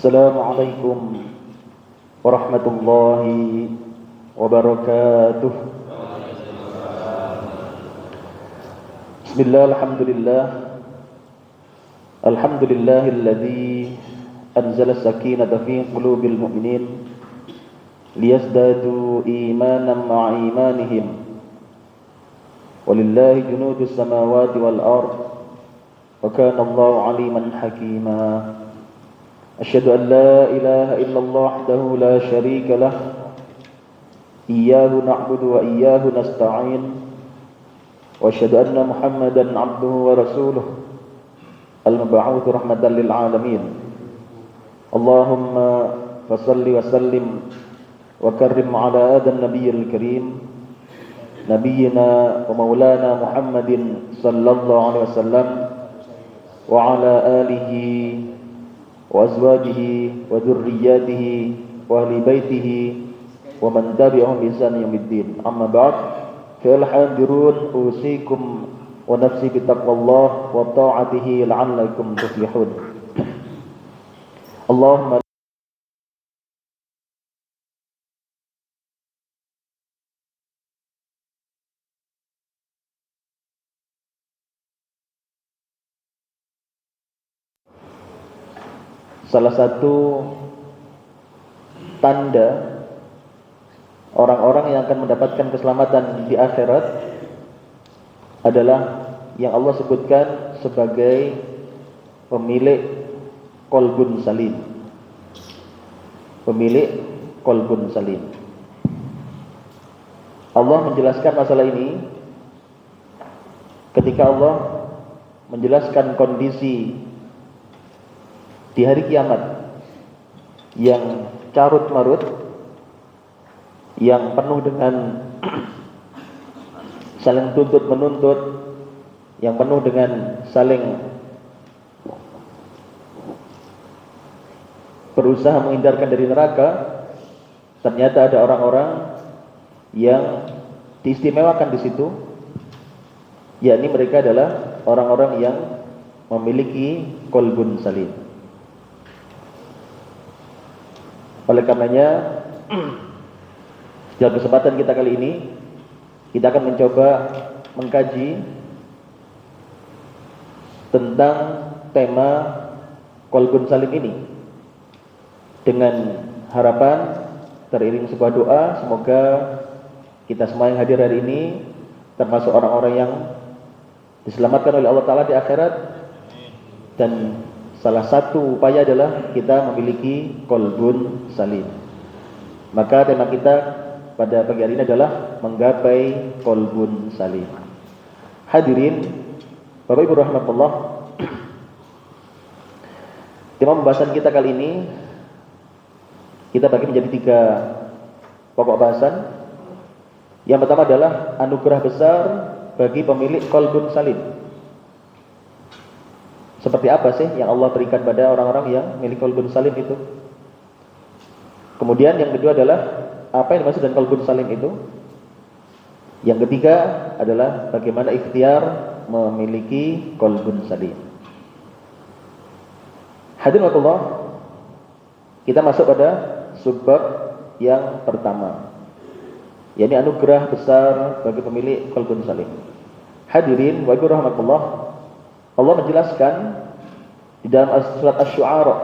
Assalamualaikum warahmatullahi wabarakatuh. Bismillah, alhamdulillah. Alhamdulillahilladzi anzala as-sakinata fi qulubil mu'minin liyazdadu imanan ma'a imanihim. Walillahi junudus samawati wal ard. Wa kana Allahu 'aliman hakima. Asyhadu an la ilaha illallah wahdahu la syarika lah. Iyyahu na'budu wa iyyahu nasta'in. Wa asyhadu anna Muhammadan 'abduhu wa rasuluh al-mab'uts rahmatan lil 'alamin. Allahumma fashalli wa sallim wa karrim 'ala hadha an-nabiyyil karim nabiyyina wa maulana Muhammadin sallallahu alaihi wasallam wa 'ala alihi wa azwajihi wa dzurriyyatihi wa ahli baitihi wa man tabi'ahum bi ihsan yaumiddin. Amma ba'd, fa'al hadirun usikum wa nafsi bi taqwallah wa ta'atihi la'allakum tuflihun. Allahumma salah satu tanda orang-orang yang akan mendapatkan keselamatan di akhirat adalah yang Allah sebutkan sebagai pemilik qalbun salim. Pemilik qalbun salim. Allah menjelaskan masalah ini ketika Allah menjelaskan kondisi di hari kiamat yang carut marut, yang penuh dengan saling tuntut menuntut, yang penuh dengan saling berusaha menghindarkan dari neraka. Ternyata ada orang-orang yang diistimewakan di situ, yakni mereka adalah orang-orang yang memiliki qalbun salim. Oleh karenanya, dalam kesempatan kita kali ini, kita akan mencoba mengkaji tentang tema qalbun salim ini dengan harapan teriring sebuah doa, semoga kita semua yang hadir hari ini termasuk orang-orang yang diselamatkan oleh Allah Ta'ala di akhirat. Dan salah satu upaya adalah kita memiliki qalbun salim. Maka tema kita pada pagi hari ini adalah menggapai qalbun salim. Hadirin Bapak Ibu rahmatullah, tema pembahasan kita kali ini kita bagi menjadi 3 pokok bahasan. Yang pertama adalah anugerah besar bagi pemilik qalbun salim. Seperti apa sih yang Allah berikan pada orang-orang yang milik qalbun salim itu? Kemudian yang kedua adalah apa yang dimaksud dengan qalbun salim itu? Yang ketiga adalah bagaimana ikhtiar memiliki qalbun salim. Hadirin Allah, kita masuk pada subbab yang pertama, yakni anugerah besar bagi pemilik qalbun salim. Hadirin wa rahmatullah, Allah menjelaskan di dalam surat Asy-Syu'ara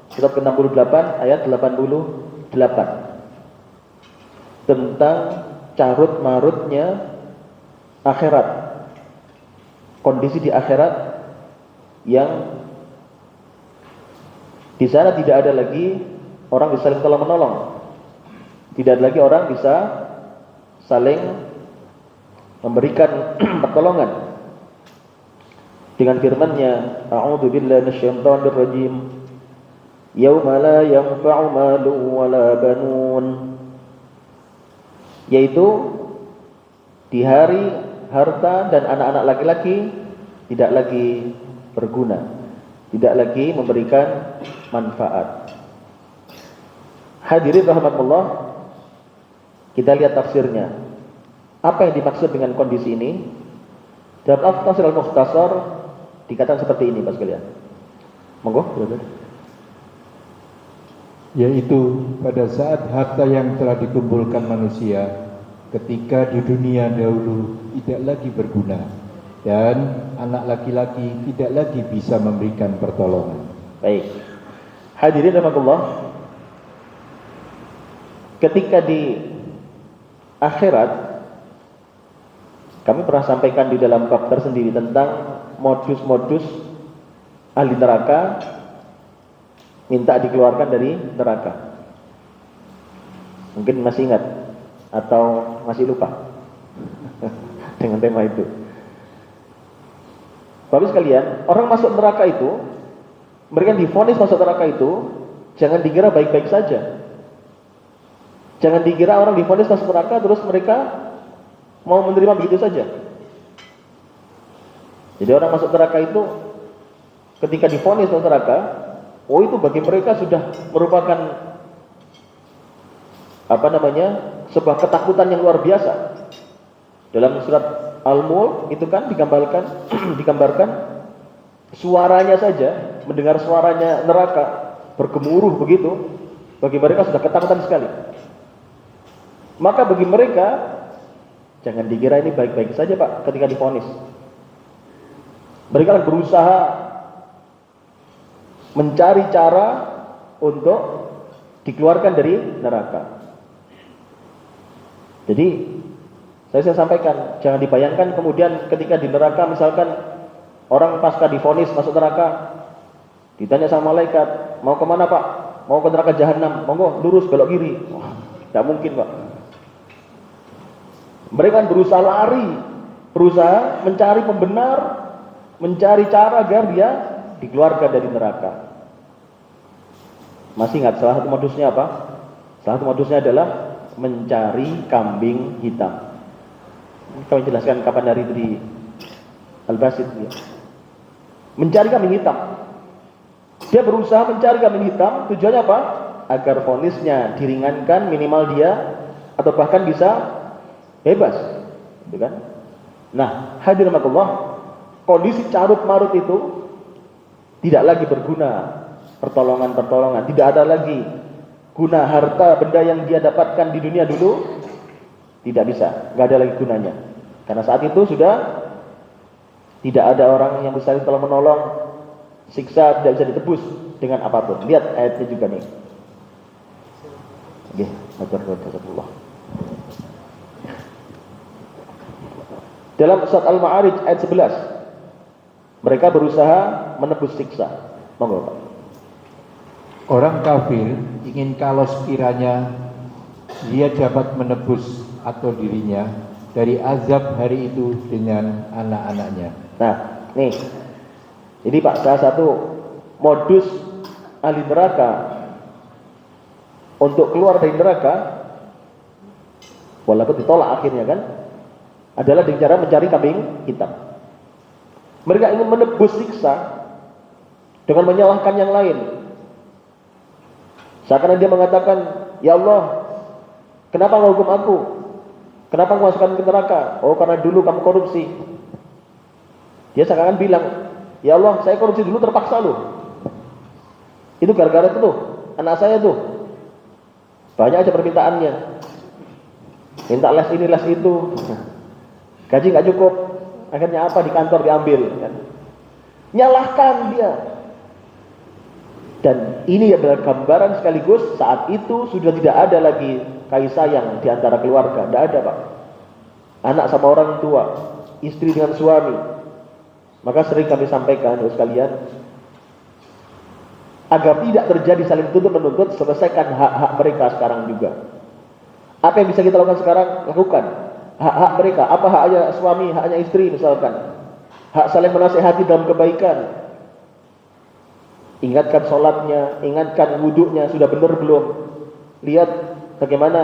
surat ke-68 ayat 88 tentang carut marutnya akhirat, kondisi di akhirat yang di sana tidak ada lagi orang bisa saling tolong menolong, tidak ada lagi orang bisa saling memberikan pertolongan. Dengan firman-Nya, a'udzu billahi minasyaitonir rajim, yauma la yanfa'u malun wala banun, yaitu di hari harta dan anak-anak laki-laki tidak lagi berguna, tidak lagi memberikan manfaat. Hadirin rahmatullah, kita lihat tafsirnya. Apa yang dimaksud dengan kondisi ini? Dalam Tafsir Al-Mukhtasar dikatakan seperti ini, Pak sekalian. Monggo, silakan. yaitu pada saat harta yang telah dikumpulkan manusia ketika di dunia dahulu tidak lagi berguna dan anak laki-laki tidak lagi bisa memberikan pertolongan. Baik. Hadirin rahimakumullah, ketika di akhirat kami pernah sampaikan di dalam bab tersendiri tentang modus-modus ahli neraka minta dikeluarkan dari neraka. Mungkin masih ingat atau masih lupa dengan tema itu. Bapak sekalian, orang masuk neraka itu, mereka divonis masuk neraka itu, jangan dikira baik-baik saja. Jangan dikira orang divonis masuk neraka terus mereka mau menerima begitu saja. Jadi orang masuk neraka itu ketika divonis masuk neraka, oh itu bagi mereka sudah merupakan sebuah ketakutan yang luar biasa. Dalam surat Al-Mulk itu kan digambarkan suaranya saja, mendengar suaranya neraka bergemuruh begitu, bagi mereka sudah ketakutan sekali. Maka bagi mereka jangan dikira ini baik-baik saja Pak ketika divonis. Mereka berusaha mencari cara untuk dikeluarkan dari neraka. Jadi saya sampaikan, jangan dibayangkan kemudian ketika di neraka misalkan orang pasca divonis masuk neraka, ditanya sama malaikat, mau kemana Pak? Mau ke neraka jahanam, monggo lurus belok kiri. Wah, tidak mungkin Pak. Mereka berusaha lari, berusaha mencari pembenar, mencari cara agar dia dikeluarkan dari neraka. Masih ingat salah satu modusnya apa? Salah satu modusnya adalah mencari kambing hitam. Kami jelaskan kapan hari itu di Al-Basit ya. Mencari kambing hitam. Dia berusaha mencari kambing hitam, tujuannya apa? Agar vonisnya diringankan, minimal dia atau bahkan bisa bebas, gitu kan? Nah, hadirin rahimakumullah, kondisi carut marut itu tidak lagi berguna pertolongan, tidak ada lagi guna harta benda yang dia dapatkan di dunia dulu, tidak bisa, nggak ada lagi gunanya. Karena saat itu sudah tidak ada orang yang bisa tolong menolong, siksa tidak bisa ditebus dengan apapun. Lihat ayatnya juga nih. Oke, maturullah. Dalam surat Al-Ma'arij ayat 11, mereka berusaha menebus siksa. Monggo Pak. Orang kafir ingin kalau sekiranya dia dapat menebus atau dirinya dari azab hari itu dengan anak-anaknya. Nah, nih. Ini Pak, salah satu modus ahli neraka untuk keluar dari neraka, walaupun ditolak akhirnya kan, adalah dengan cara mencari kambing hitam. Mereka ingin menebus siksa dengan menyalahkan yang lain. Seakan dia mengatakan, ya Allah, kenapa menghukum aku? Kenapa memasukkan ke neraka? Oh, karena dulu kamu korupsi. Dia seakan bilang, ya Allah, saya korupsi dulu terpaksa loh. Itu gara-gara itu tuh, anak saya tuh. Banyak aja permintaannya. Minta les ini, les itu. Gaji nggak cukup. Akhirnya apa? Di kantor diambil. Kan? Nyalahkan dia. Dan ini adalah gambaran sekaligus saat itu sudah tidak ada lagi kasih sayang di antara keluarga. Tidak ada Pak. Anak sama orang tua, istri dengan suami. Maka sering kami sampaikan untuk sekalian, agar tidak terjadi saling tuntut-menuntut, selesaikan hak-hak mereka sekarang juga. Apa yang bisa kita lakukan sekarang? Lakukan hak-hak mereka. Apa haknya suami, haknya istri misalkan. Hak saling menasihati dalam kebaikan. Ingatkan sholatnya, ingatkan wudhunya, sudah benar belum? Lihat bagaimana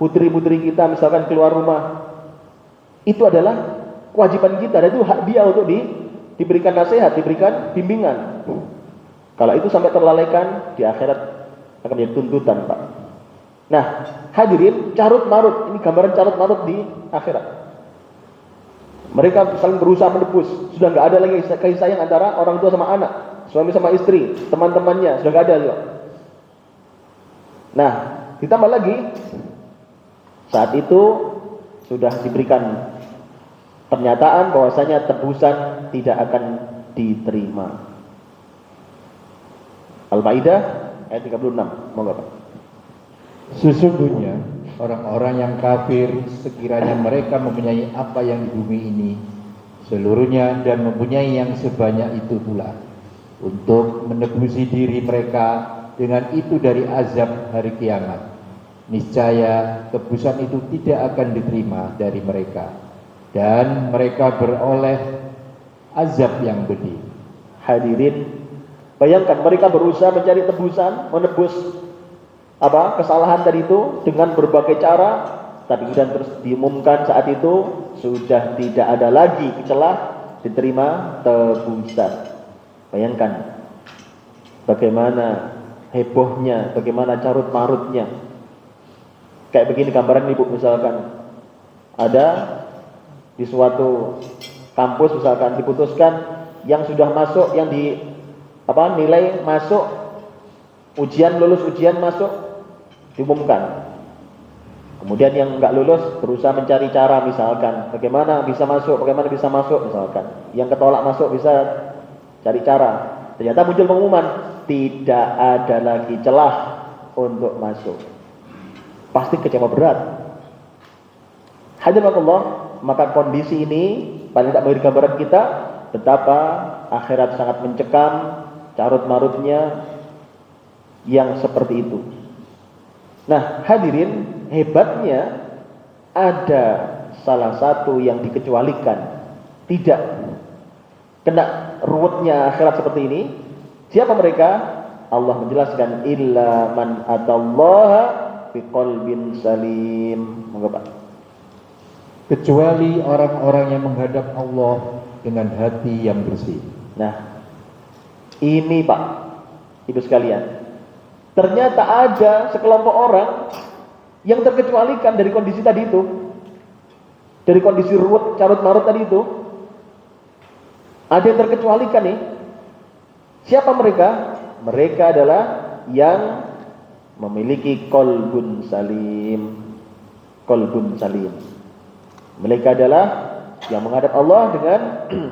putri-putri kita misalkan keluar rumah. Itu adalah kewajiban kita, dan itu hak dia untuk diberikan nasihat, diberikan bimbingan. Kalau itu sampai terlalaikan, di akhirat akan menjadi tuntutan Pak. Nah, hadirin, carut marut, ini gambaran carut marut di akhirat. Mereka saling berusaha menebus, sudah nggak ada lagi kasih sayang antara orang tua sama anak, suami sama istri, teman-temannya, sudah nggak ada juga. Nah, ditambah lagi saat itu sudah diberikan pernyataan bahwasanya tebusan tidak akan diterima. Al-Maidah ayat 36. Monggo Pak. Sesungguhnya orang-orang yang kafir sekiranya mereka mempunyai apa yang di bumi ini seluruhnya dan mempunyai yang sebanyak itu pula untuk menebusi diri mereka dengan itu dari azab hari kiamat, niscaya tebusan itu tidak akan diterima dari mereka dan mereka beroleh azab yang pedih. Hadirin, bayangkan mereka berusaha mencari tebusan, menebus kesalahan tadi itu dengan berbagai cara, tapi kemudian terus diumumkan saat itu sudah tidak ada lagi celah diterima tebusan. Bayangkan bagaimana hebohnya, bagaimana carut marutnya. Kayak begini gambaran Ibu, misalkan ada di suatu kampus misalkan diputuskan yang sudah masuk, yang di nilai masuk ujian, lulus ujian masuk, diumumkan. Kemudian yang enggak lulus berusaha mencari cara, misalkan bagaimana bisa masuk misalkan. Yang ketolak masuk bisa cari cara. Ternyata muncul pengumuman tidak ada lagi celah untuk masuk. Pasti kecewa berat. Hadiratullah, maka kondisi ini paling tidak memberi gambaran kita betapa akhirat sangat mencekam, carut marutnya yang seperti itu. Nah, hadirin, hebatnya ada salah satu yang dikecualikan, tidak kena ruwetnya akhirat seperti ini. Siapa mereka? Allah menjelaskan illa man atallaha biqalbin salim. Monggo Pak. Kecuali orang-orang yang menghadap Allah dengan hati yang bersih. Nah, ini Pak, Ibu sekalian, ternyata ada sekelompok orang yang terkecualikan dari kondisi tadi itu, dari kondisi ruwet carut marut tadi itu. Ada yang terkecualikan nih. Siapa mereka? Mereka adalah yang memiliki qalbun salim. Qalbun salim. Mereka adalah yang menghadap Allah dengan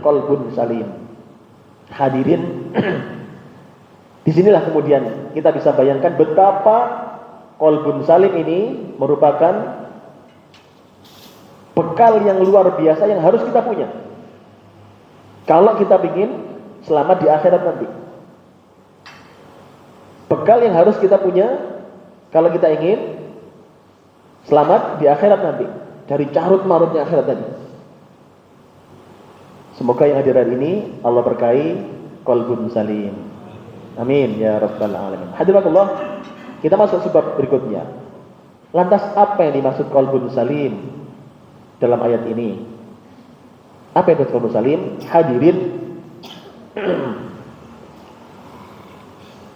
qalbun salim. Hadirin, disinilah kemudian kita bisa bayangkan betapa qalbun salim ini merupakan bekal yang luar biasa yang harus kita punya kalau kita ingin selamat di akhirat nanti. Bekal yang harus kita punya kalau kita ingin selamat di akhirat nanti dari carut marutnya akhirat tadi. Semoga yang hadir hari ini Allah berkahi qalbun salim. Amin ya rabbal alamin. Hadiratullah, kita masuk sebab berikutnya. Lantas apa yang dimaksud qalbun salim dalam ayat ini? Apa itu qalbun salim? Hadirin,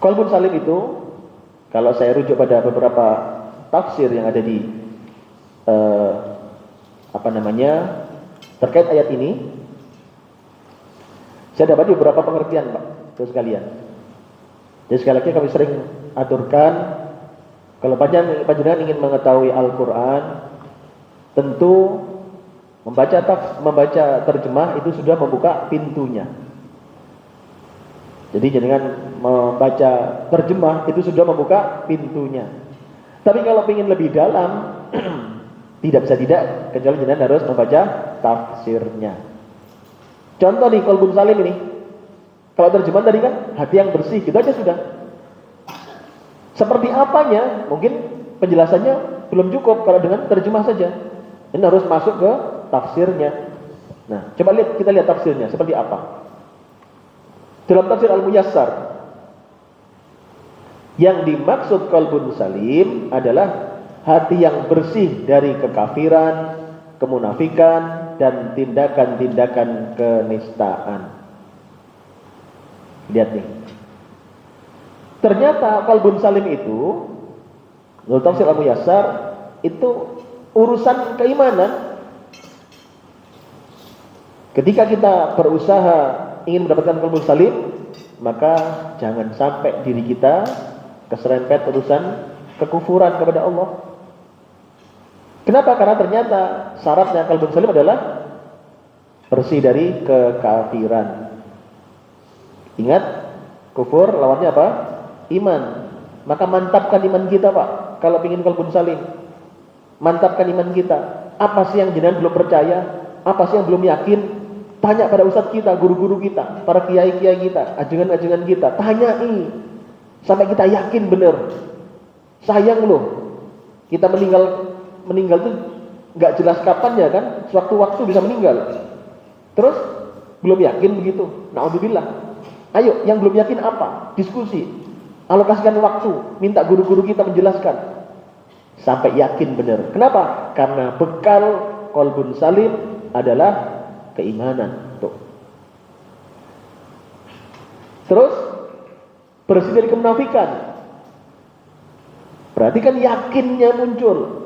qalbun salim itu kalau saya rujuk pada beberapa tafsir yang ada di terkait ayat ini, saya dapat beberapa pengertian Pak, terus sekalian. Jadi sekali lagi kami sering aturkan, kalau panjenengan ingin mengetahui Al-Quran, tentu membaca terjemah itu sudah membuka pintunya. Jadi jangan membaca terjemah itu sudah membuka pintunya. Tapi kalau ingin lebih dalam, tidak bisa tidak, kecuali jangan harus membaca tafsirnya. Contoh nih qalbun salim ini. Kalau terjemahan tadi kan hati yang bersih, gitu aja sudah. Seperti apanya? Mungkin penjelasannya belum cukup kalau dengan terjemah saja. Ini harus masuk ke tafsirnya. Nah, coba kita lihat tafsirnya seperti apa. Dalam tafsir Al-Muyassar, yang dimaksud qalbun salim adalah hati yang bersih dari kekafiran, kemunafikan, dan tindakan-tindakan kenistaan. Lihat nih. Ternyata qalbun salim itu, menurut tafsir Al-Muyassar, itu urusan keimanan. Ketika kita berusaha ingin mendapatkan qalbun salim, maka jangan sampai diri kita keserempet urusan kekufuran kepada Allah. Kenapa? Karena ternyata syaratnya qalbun salim adalah bersih dari kekafiran. Ingat, kufur lawannya apa? Iman. Maka mantapkan iman kita, Pak. Kalau ingin qalbun salim, mantapkan iman kita. Apa sih yang jenengan belum percaya? Apa sih yang belum yakin? Tanya pada ustadz kita, guru-guru kita, para kiai-kiai kita, ajengan-ajengan kita. Tanyai sampai kita yakin benar. Sayang loh, kita meninggal tuh nggak jelas kapan ya kan? Sewaktu-waktu bisa meninggal. Terus belum yakin begitu. Naudzubillah. Ayo, yang belum yakin apa? Diskusi. Alokasikan waktu, minta guru-guru kita menjelaskan sampai yakin benar. Kenapa? Karena bekal qalbun salim adalah keimanan. Tuh. Terus bersih dari kemunafikan. Berarti kan yakinnya muncul.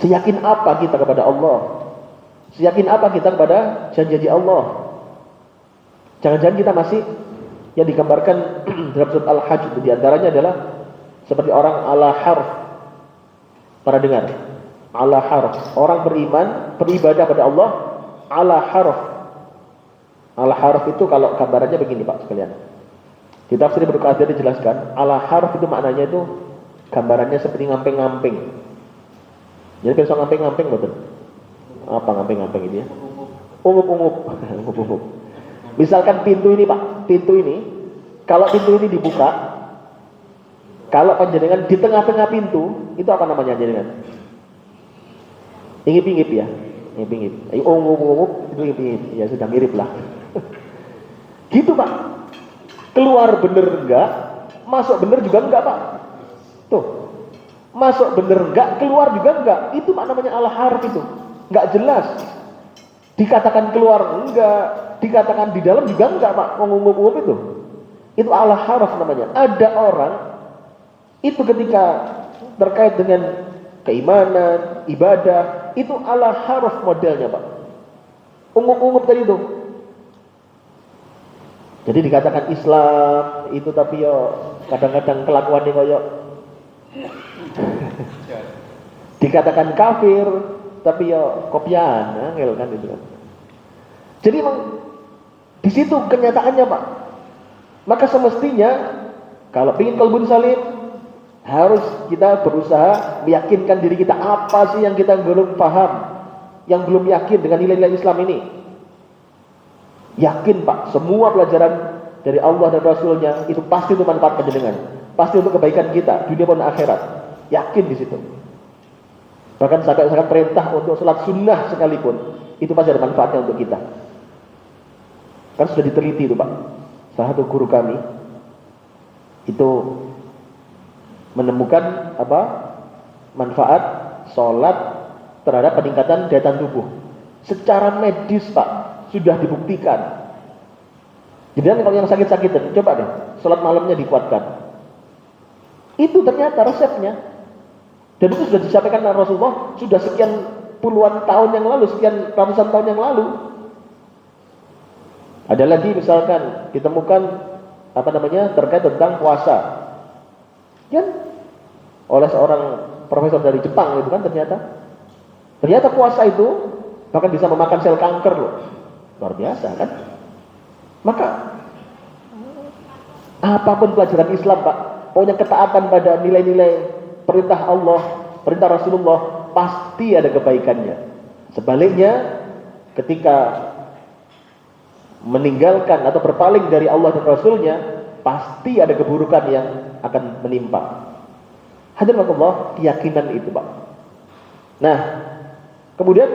Seyakin apa kita kepada Allah? Seyakin apa kita kepada janji Allah? Jangan-jangan kita masih yang digambarkan dalam surat Al-Hajj itu diantaranya adalah seperti orang ala harf. Para dengar, ala harf. Orang beriman, beribadah pada Allah ala harf. Ala harf itu kalau gambarannya begini Pak sekalian. Di tafsir Ibnu Katsir dijelaskan, ala harf itu maknanya itu gambarannya seperti ngamping-ngamping. Jadi bisa ngamping-ngamping betul. Apa ngamping-ngamping ini ya? Ungup-ungup. Ungup-ungup. Misalkan pintu ini Pak, pintu ini, kalau pintu ini dibuka, kalau panjenengan di tengah-tengah pintu, itu apa namanya jenengan? Ingip-ingip ya, ingip-ingip. Ungup-ungup, itu ingip-ingip. Ya sudah mirip lah. Gitu Pak. Keluar bener enggak, masuk bener juga enggak Pak. Tuh, masuk bener enggak, keluar juga enggak. Itu Pak namanya al-harf itu. Enggak jelas. Dikatakan keluar enggak, dikatakan di dalam juga enggak Pak. Ngomong-ngomong itu. Itu al-harf namanya. Ada orang itu ketika terkait dengan keimanan, ibadah, itu al-harf modelnya Pak. Ungup-ungup tadi itu. Jadi dikatakan Islam itu tapi yo kadang-kadang kelakuannya koyo dikatakan kafir tapi yo kopian, angel kan itu kan. Jadi memang di situ kenyataannya Pak. Maka semestinya kalau ingin qalbun salim harus kita berusaha meyakinkan diri kita apa sih yang kita belum paham, yang belum yakin dengan nilai-nilai Islam ini. Yakin Pak, semua pelajaran dari Allah dan Rasulnya itu pasti untuk manfaat panjenengan, pasti untuk kebaikan kita dunia maupun akhirat. Yakin di situ. Bahkan sangat perintah untuk sholat sunnah sekalipun itu pasti ada manfaatnya untuk kita. Kan sudah diteliti itu Pak. Salah satu guru kami itu menemukan apa manfaat sholat terhadap peningkatan daya tahan tubuh. Secara medis Pak sudah dibuktikan. Jadi kalau yang sakit-sakitan, coba deh, sholat malamnya dikuatkan. Itu ternyata resepnya. Dan itu sudah disampaikan oleh Rasulullah sudah sekian puluhan tahun yang lalu, sekian ratusan tahun yang lalu. Ada lagi misalkan ditemukan apa namanya terkait tentang puasa. Kan oleh seorang profesor dari Jepang itu kan ternyata puasa itu bahkan bisa memakan sel kanker loh. Luar biasa kan? Maka apapun pelajaran Islam Pak, pokoknya ketaatan pada nilai-nilai perintah Allah, perintah Rasulullah pasti ada kebaikannya. Sebaliknya ketika meninggalkan atau berpaling dari Allah dan Rasulnya pasti ada keburukan yang akan menimpa. Hadirin Allah, keyakinan itu Pak. Nah, kemudian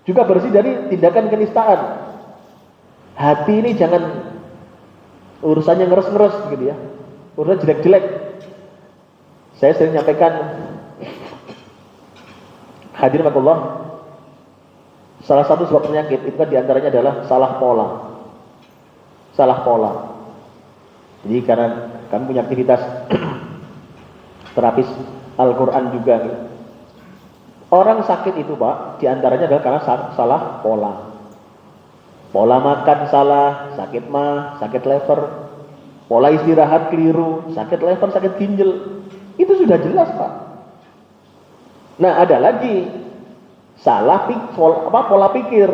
juga bersih dari tindakan kenistaan. Hati ini jangan urusannya ngeres-ngeres gitu ya. Urusan jelek-jelek. Saya sering nyampaikan hadirin Allah, salah satu sebab penyakit itu kan diantaranya adalah salah pola. Salah pola. Jadi karena kami punya aktivitas terapis Al-Quran juga gitu. Orang sakit itu Pak, diantaranya adalah karena salah pola. Pola makan salah, sakit mah, sakit lever. pola istirahat keliru, sakit lever, sakit ginjal, itu sudah jelas Pak. Nah ada lagi salah pola pikir,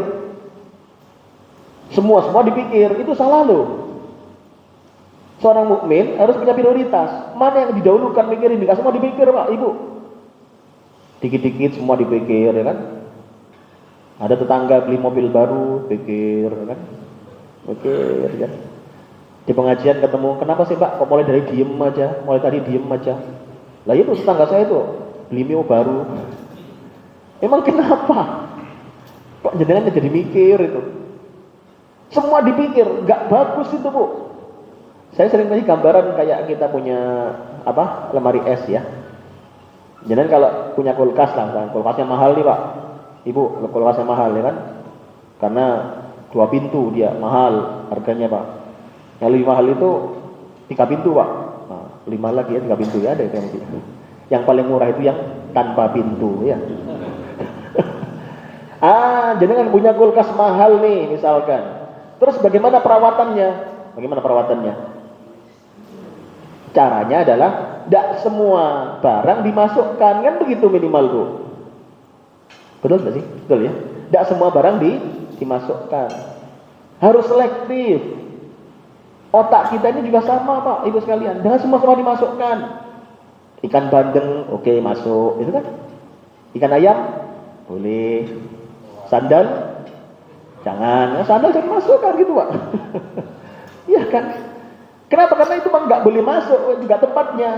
semua dipikir, itu salah loh. Seorang mukmin harus punya prioritas, mana yang didahulukan mikirin, nggak semua dipikir Pak Ibu, dikit-dikit semua dipikir ya kan. Ada tetangga beli mobil baru, pikir ya kan, pikir ya. Di pengajian ketemu, kenapa sih Pak kok mulai dari diem aja, mulai tadi diem aja. Lah itu tetangga saya itu beli mio baru. Emang kenapa? Kok jenengan jadi mikir itu? Semua dipikir, nggak bagus itu Bu. Saya sering kasih gambaran kayak kita punya lemari es ya. Jenengan kalau punya kulkas lah, kulkasnya mahal nih Pak. Ibu, kulkasnya mahal ya kan? Karena 2 pintu dia mahal harganya Pak. Yang lebih mahal itu 3 pintu Pak. Nah, 5 lagi ya, 3 pintu ya ada yang gitu. Yang paling murah itu yang tanpa pintu ya. Jenengan punya kulkas mahal nih misalkan. Terus bagaimana perawatannya? Caranya adalah tidak semua barang dimasukkan, kan begitu minimal Bu. Betul nggak sih? Betul ya. Tidak semua barang dimasukkan. Harus selektif. Otak kita ini juga sama Pak, Ibu sekalian. Jangan semua dimasukkan. Ikan bandeng, oke masuk, itu kan? Ikan ayam, boleh. Sandal, jangan. Sandal jangan masukkan gitu Pak. Iya kan? Kenapa? Karena itu nggak boleh masuk juga tempatnya.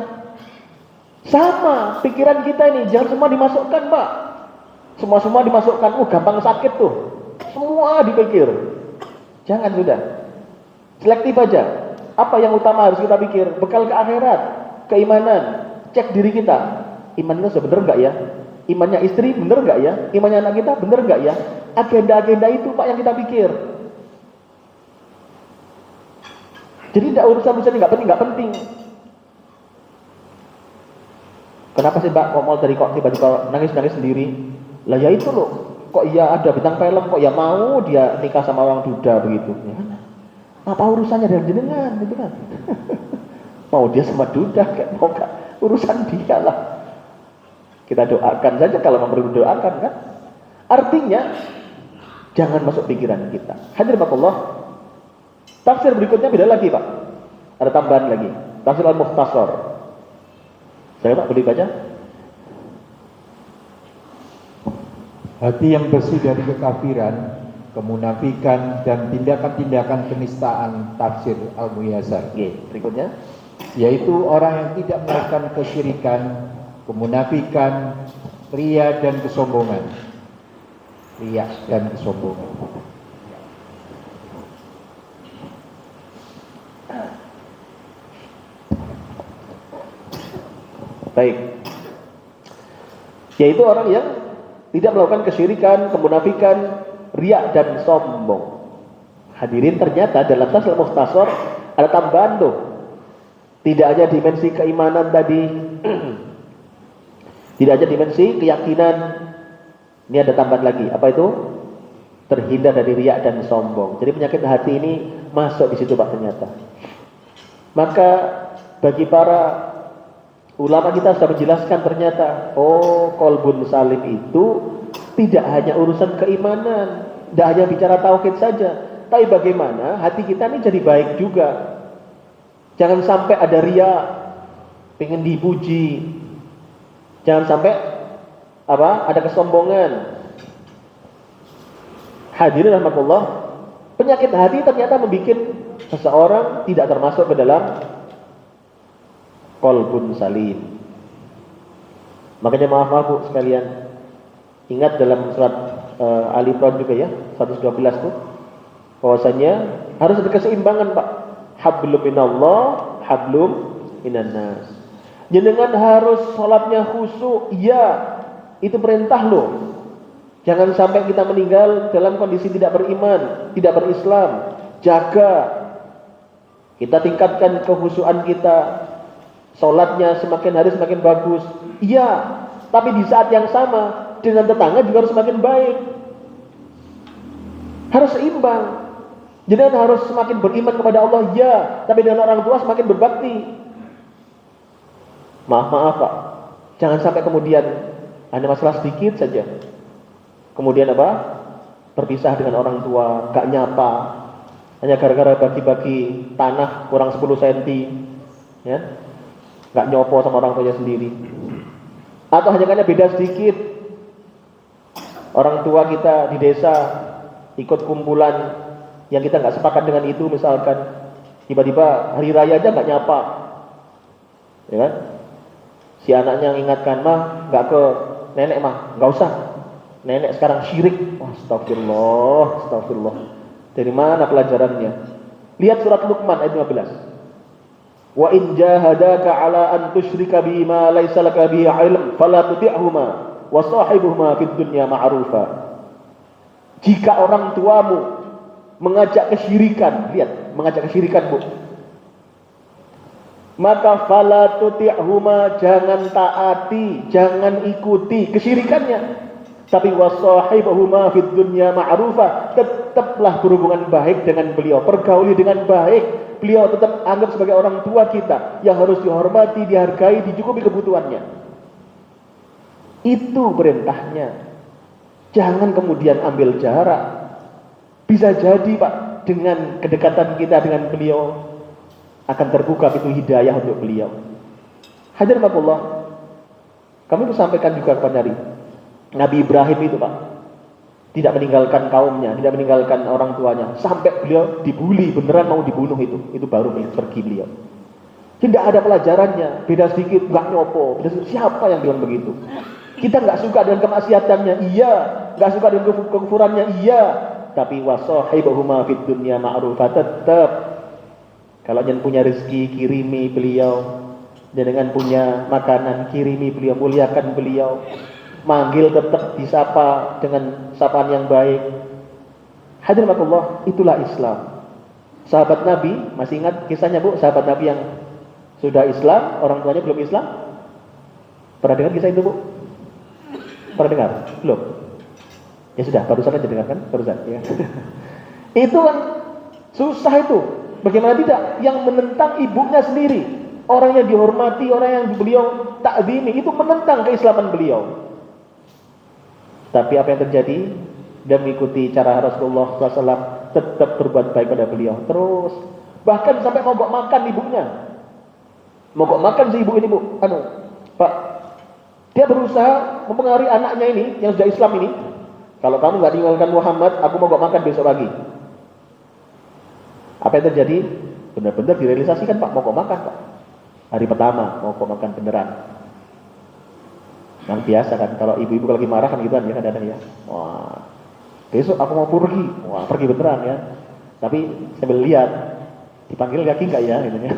Sama pikiran kita ini, jangan semua dimasukkan Pak. Semua dimasukkan, gampang sakit tuh. Semua dipikir. Jangan sudah. Selektif aja. Apa yang utama harus kita pikir? Bekal ke akhirat, keimanan. Cek diri kita. Iman kita sudah benar nggak ya? Imannya istri benar nggak ya? Imannya anak kita benar nggak ya? Agenda-agenda itu Pak yang kita pikir. Jadi tidak urusan yang nggak penting. Kenapa sih Pak kok mau dari kok tiba-tiba nangis sendiri? Lah ya itu loh. Kok iya ada bintang film kok ya mau dia nikah sama orang duda begitu? Ya kan? Apa urusannya dengan jenengan gitu kan? Mau dia sama duda kayak mau gak? Urusan dia lah. Kita doakan saja kalau perlu doakan kan. Artinya jangan masuk pikiran kita. Hadirin Allah. Tafsir berikutnya beda lagi Pak. Ada tambahan lagi. Tafsir Al-Mukhtasar. Saya Pak boleh baca? Hati yang bersih dari kekafiran, kemunafikan dan tindakan-tindakan penistaan. Tafsir Al-Muyassar. Oke, berikutnya yaitu orang yang tidak melakukan kesyirikan, kemunafikan, ria dan kesombongan. Ria dan kesombongan. Baik. Yaitu orang yang tidak melakukan kesyirikan, kemunafikan, ria dan sombong. Hadirin, ternyata dalam Tafsir Al-Mukhtasar ada tambahan tuh. Tidak hanya dimensi keimanan tadi, tidak hanya dimensi keyakinan. Ini ada tambahan lagi. Apa itu? Terhindar dari riak dan sombong. Jadi penyakit hati ini masuk di situ Pak ternyata. Maka bagi para ulama kita sudah menjelaskan ternyata, qalbun salim itu tidak hanya urusan keimanan, tidak hanya bicara tauhid saja, tapi bagaimana hati kita ini jadi baik juga. Jangan sampai ada ria, pengen dipuji. Jangan sampai ada kesombongan. Hadirin rahmatullah, penyakit hati ternyata membuat seseorang tidak termasuk ke dalam qalbun salim. Makanya maaf Bu sekalian, ingat dalam surat Ali Imran juga ya, 112 tuh, bahwasanya harus ada keseimbangan Pak. Hablum minallah, hablum minannas. Jenengan harus sholatnya khusyuk, iya, itu perintah loh. Jangan sampai kita meninggal dalam kondisi tidak beriman, tidak berislam. Jaga, kita tingkatkan kekhusyuan kita. Sholatnya semakin hari semakin bagus, iya. Tapi di saat yang sama dengan tetangga juga harus semakin baik. Harus seimbang. Jenengan harus semakin beriman kepada Allah, ya, tapi dengan orang tua semakin berbakti. Maaf Pak, jangan sampai kemudian hanya masalah sedikit saja, kemudian apa? Berpisah dengan orang tua, gak nyapa, hanya gara-gara bagi-bagi tanah kurang 10 cm, ya, gak nyopo sama orang tuanya sendiri. Atau hanya karena beda sedikit, orang tua kita di desa ikut kumpulan yang kita gak sepakat dengan itu, misalkan tiba-tiba hari raya aja gak nyapa, ya kan? Si anaknya mengingatkan, mah gak ke nenek mah, gak usah, nenek sekarang syirik. Astagfirullah, astagfirullah. Dari mana pelajarannya? Lihat surat Luqman ayat 15. Wa in jahadaka ala an tusyrika bi ma laysa laka bihi ilm fala tuti'huma wa sahibuhuma fid dunya ma'rufa. Jika orang tuamu mengajak kesyirikan, lihat, mengajak kesyirikan, Bu, maka fala tuti'huma, jangan taati, jangan ikuti kesyirikannya. Tapi wasahibahuma fid dunya ma'rufa, tetaplah berhubungan baik dengan beliau, pergauli dengan baik. Beliau tetap anggap sebagai orang tua kita yang harus dihormati, dihargai, dicukupi kebutuhannya. Itu perintahnya. Jangan kemudian ambil jarak. Bisa jadi Pak, dengan kedekatan kita dengan beliau akan terbuka pintu hidayah untuk beliau. Hadirin Allah, kami sampaikan juga kepada Nabi Ibrahim itu Pak, tidak meninggalkan kaumnya, tidak meninggalkan orang tuanya, sampai beliau dibully, beneran mau dibunuh itu baru pergi beliau. Tidak ada pelajarannya, beda sedikit nggak nyopo, siapa yang bilang begitu? Kita nggak suka dengan kemaksiatannya, iya, nggak suka dengan kekufurannya, iya, tapi wasahibahuma fid dunya ma'rufa, tetap kalau jangan punya rezeki kirimi beliau, jangan punya makanan kirimi beliau, muliakan beliau. Manggil tetap disapa dengan sapaan yang baik. Hadirin Allah, itulah Islam. Sahabat Nabi, masih ingat kisahnya Bu, sahabat Nabi yang sudah Islam, orang tuanya belum Islam? Pernah dengar kisah itu Bu? Pernah dengar? Belum? Ya sudah, barusan aja dengarkan, barusan ya. Itu kan susah itu. Bagaimana tidak? Yang menentang ibunya sendiri, orang yang dihormati, orang yang beliau takzimi, itu menentang keislaman beliau. Tapi apa yang terjadi? Dia mengikuti cara Rasulullah SAW, tetap berbuat baik pada beliau. Terus, bahkan sampai mogok makan ibunya. Mogok makan si ibu ini Bu, Pak, dia berusaha mempengaruhi anaknya ini yang sudah Islam ini. Kalau kamu nggak tinggalkan Muhammad, aku mogok makan besok pagi. Apa yang terjadi? Benar-benar direalisasikan Pak, mogok makan Pak. Hari pertama mogok makan beneran. Yang biasa kan, kalau ibu-ibu lagi marah kan gitu kan ya kadang-kadang ya. Wah, besok aku mau pergi. Wah, pergi beneran ya. Tapi sambil lihat, dipanggil kaki enggak ya gitu ya.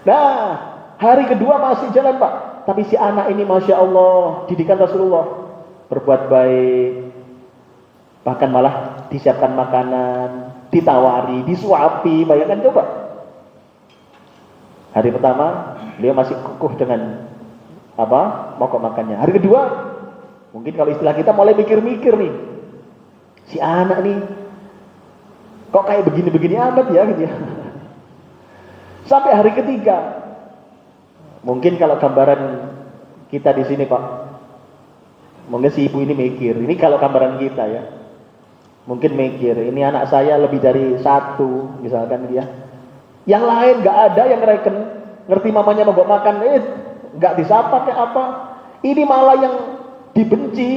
Nah, hari kedua masih jalan Pak. Tapi si anak ini Masya Allah, didikan Rasulullah, berbuat baik. Bahkan malah disiapkan makanan, ditawari, disuapi, bayangkan coba. Hari pertama, beliau masih kukuh dengan mogok makannya. Hari kedua, mungkin kalau istilah kita mulai mikir-mikir nih, si anak nih kok kayak begini-begini amat ya gitu ya. Sampai hari ketiga, mungkin kalau gambaran kita di sini Pak, mungkin si ibu ini mikir, ini kalau gambaran kita ya, mungkin mikir, ini anak saya lebih dari satu misalkan dia, yang lain nggak ada yang ngerti mamanya mogok makan, nggak disapa kayak apa, ini malah yang dibenci,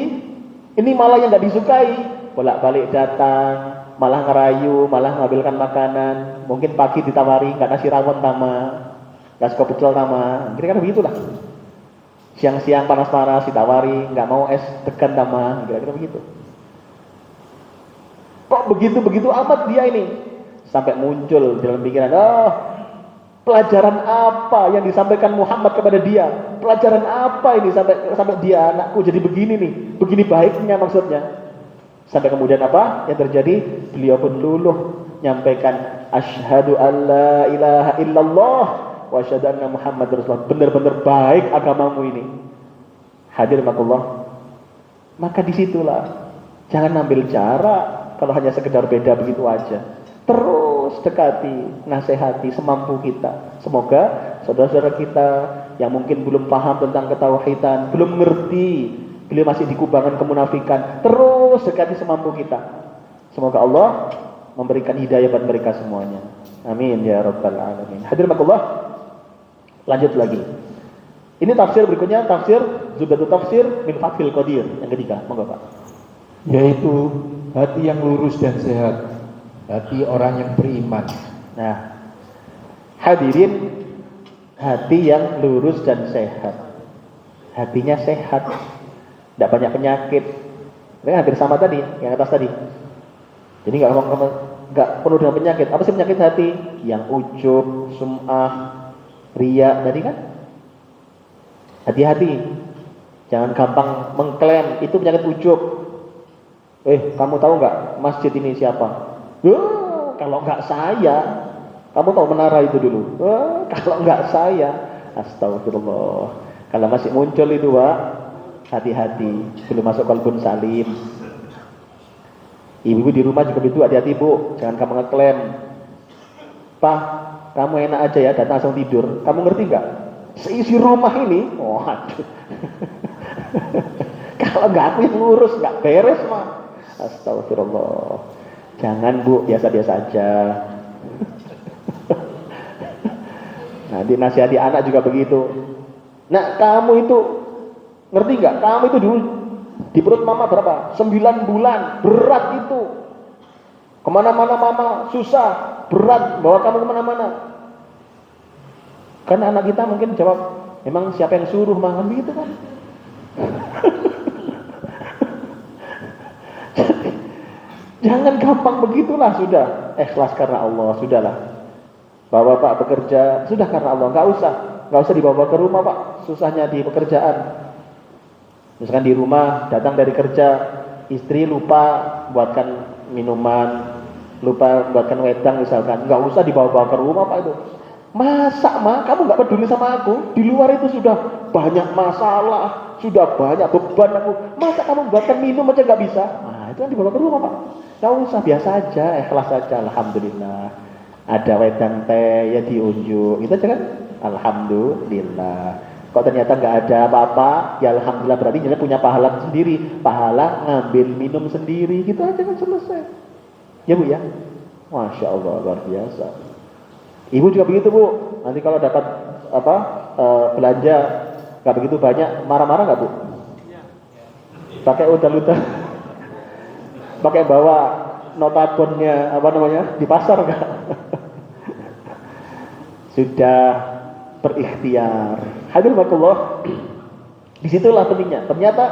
ini malah yang nggak disukai, bolak-balik datang, malah ngerayu, malah ngambilkan makanan, mungkin pagi ditawari nggak nasi rawon tama, nggak suka pecel tama, kira-kira begitulah. Siang-siang panas-panas ditawari, nggak mau es degan tama, kira-kira begitu. Kok begitu-begitu amat dia ini, sampai muncul dalam pikiran, pelajaran apa yang disampaikan Muhammad kepada dia? Pelajaran apa ini sampai dia, anakku jadi begini nih, begini baiknya maksudnya. Sampai kemudian apa yang terjadi? Beliau pun luluh nyampaikan asyhadu alla ilaha illallah wa asyhadu anna Muhammad Rasulullah. Benar-benar baik agamamu ini. Hadirin Allah. Maka disitulah jangan ambil jarak. kalau hanya sekedar beda begitu aja. Terus dekati, nasihati semampu kita. Semoga saudara-saudara kita yang mungkin belum paham tentang ketauhidan, belum mengerti, beliau masih di kubangan kemunafikan, terus dekati semampu kita. Semoga Allah memberikan hidayah buat mereka semuanya. Amin ya rabbal alamin. Hadirin Allah, lanjut lagi. Ini tafsir berikutnya, tafsir Zubdatul Tafsir min Fathil Qadir yang ketiga. Monggo Pak. Yaitu hati yang lurus dan sehat, hati orang yang beriman. Nah, hadirin, hati yang lurus dan sehat, hatinya sehat, tidak banyak penyakit. Ini hampir sama tadi, yang atas tadi. Jadi nggak perlu dengan penyakit. Apa sih penyakit hati? Yang ujub, sum'ah, riya tadi kan? Hati-hati, jangan gampang mengklaim itu penyakit ujub. Kamu tahu nggak masjid ini siapa? Kalau nggak saya, kamu tahu menara itu dulu. Kalau nggak saya, astagfirullah. Kalau masih muncul itu Pak, hati-hati, belum masuk qalbun salim. Ibu di rumah juga begitu, hati-hati Bu, jangan kamu ngeklaim. Pak, kamu enak aja ya, datang langsung tidur. Kamu ngerti nggak? Seisi rumah ini, waduh. Kalau nggak aku yang ngurus, nggak beres mah. Astagfirullah. Jangan Bu, biasa-biasa aja. Nanti nasihati anak juga begitu. Nah, kamu itu ngerti nggak? Kamu itu dulu di perut mama berapa? 9 bulan, berat itu. Kemana-mana mama susah, berat bawa kamu kemana-mana. Kan anak kita mungkin jawab, emang siapa yang suruh makan begitu kan? Jangan gampang begitulah, sudah ikhlas karena Allah, sudahlah. Bapak bekerja sudah karena Allah, nggak usah dibawa ke rumah Pak, susahnya di pekerjaan. Misalkan di rumah datang dari kerja, istri lupa buatkan minuman, lupa buatkan wedang misalkan, nggak usah dibawa-bawa ke rumah Pak itu. Masa mah kamu nggak peduli sama aku? Di luar itu sudah banyak masalah, sudah banyak beban aku. Masa kamu buatkan minum aja nggak bisa? Nah itu kan dibawa ke rumah Pak. Nggak usah, biasa aja, ikhlas saja. Alhamdulillah. Ada wedang teh ya diunjuk, itu aja kan? Alhamdulillah. Kok ternyata nggak ada apa-apa, ya alhamdulillah, berarti dia punya pahala sendiri, pahala ngambil minum sendiri, gitu aja kan selesai. Ya Bu ya, masya Allah luar biasa. Ibu juga begitu Bu, nanti kalau dapat belanja nggak begitu banyak, marah-marah nggak Bu? Pakai udang-udang, pakai bawa notabonnya di pasar nggak? Sudah berikhtiar. Hadirin Allah, disitulah pentingnya. Ternyata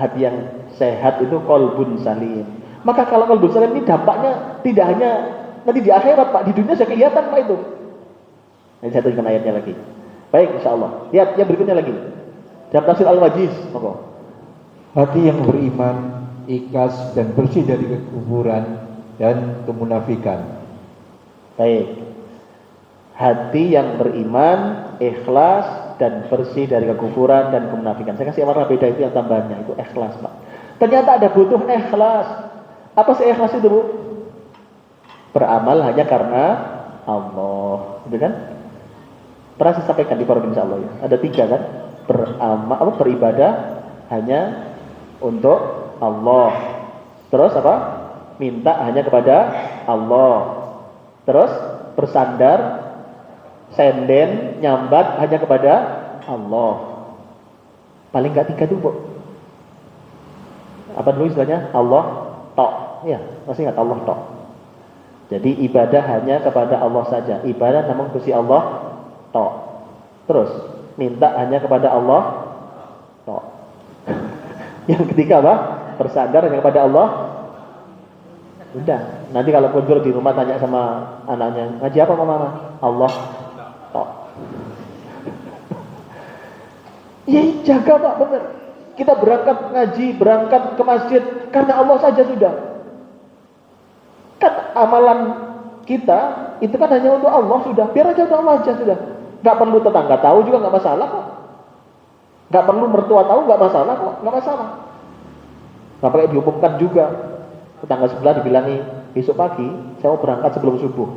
hati yang sehat itu qalbun salim. Maka kalau qalbun salim ini dampaknya tidak hanya nanti di akhirat Pak, di dunia sudah kelihatan Pak itu. Nanti saya tunjukkan ayatnya lagi. Baik, insyaallah. Lihat yang berikutnya lagi. Dalam tafsir Al-Wajiz, monggo. Hati yang beriman, ikhlas dan bersih dari kekufuran dan kemunafikan. Baik. Hati yang beriman, ikhlas dan bersih dari kekufuran dan kemunafikan. Saya kasih warna beda itu yang tambahannya, itu ikhlas Pak. Ternyata ada butuh ikhlas. Apa sih ikhlas itu Bu? Beramal hanya karena Allah, gitu kan? Pernah saya sampaikan di forum insyaallah ya. Ada 3 kan? Beribadah hanya untuk Allah. Terus apa? Minta hanya kepada Allah. Terus bersandar, senden, nyambat hanya kepada Allah. Paling nggak 3 tuh Bu. Apa dulu istilahnya? Allah tok. Ya, masih ingat Allah tok. Jadi ibadah hanya kepada Allah saja. Ibadah namun Gusti Allah tok. Terus minta hanya kepada Allah tok. Yang ketiga apa? Bersandar hanya kepada Allah. Udah. Nanti kalau kunjul di rumah tanya sama anaknya, ngaji apa Mama? Allah tok. Ya jaga Pak, benar. Kita berangkat ngaji, berangkat ke masjid karena Allah saja sudah. Kan amalan kita itu kan hanya untuk Allah sudah. Biar aja untuk Allah aja sudah. Gak perlu tetangga tahu juga gak masalah kok. Gak perlu mertua tahu gak masalah kok. Gak masalah. Gak perlu diumumkan juga. Tetangga sebelah dibilangi, besok pagi saya mau berangkat sebelum subuh.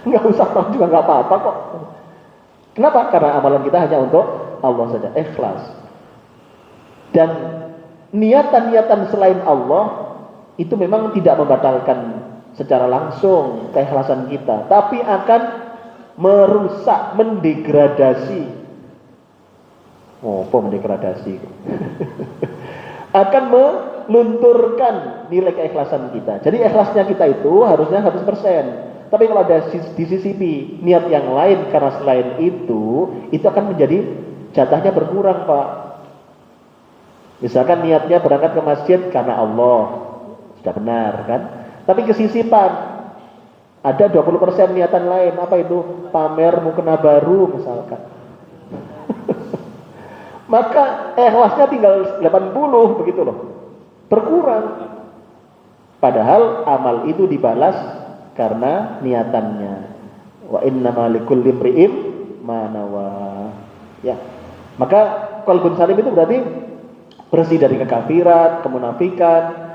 Nggak usah tahu juga nggak apa-apa kok. Kenapa? Karena amalan kita hanya untuk Allah saja, ikhlas. Dan niatan-niatan selain Allah itu memang tidak membatalkan secara langsung keikhlasan kita, tapi akan merusak, mendegradasi. Oh, apa mendegradasi? Akan melunturkan nilai keikhlasan kita. Jadi ikhlasnya kita itu harusnya 100%. Tapi kalau ada disisipi niat yang lain karena selain itu akan menjadi jatahnya berkurang, Pak. Misalkan niatnya berangkat ke masjid karena Allah, sudah benar kan? Tapi kesisipan, ada 20% niatan lain, apa itu? Pamer mukena baru misalkan. Maka ikhlasnya tinggal 80 begitu loh. Berkurang. Padahal amal itu dibalas karena niatannya. Wa innama likulli imri'in ma nawa. Ya. Maka qalbun salim itu berarti bersih dari kekafiran, kemunafikan,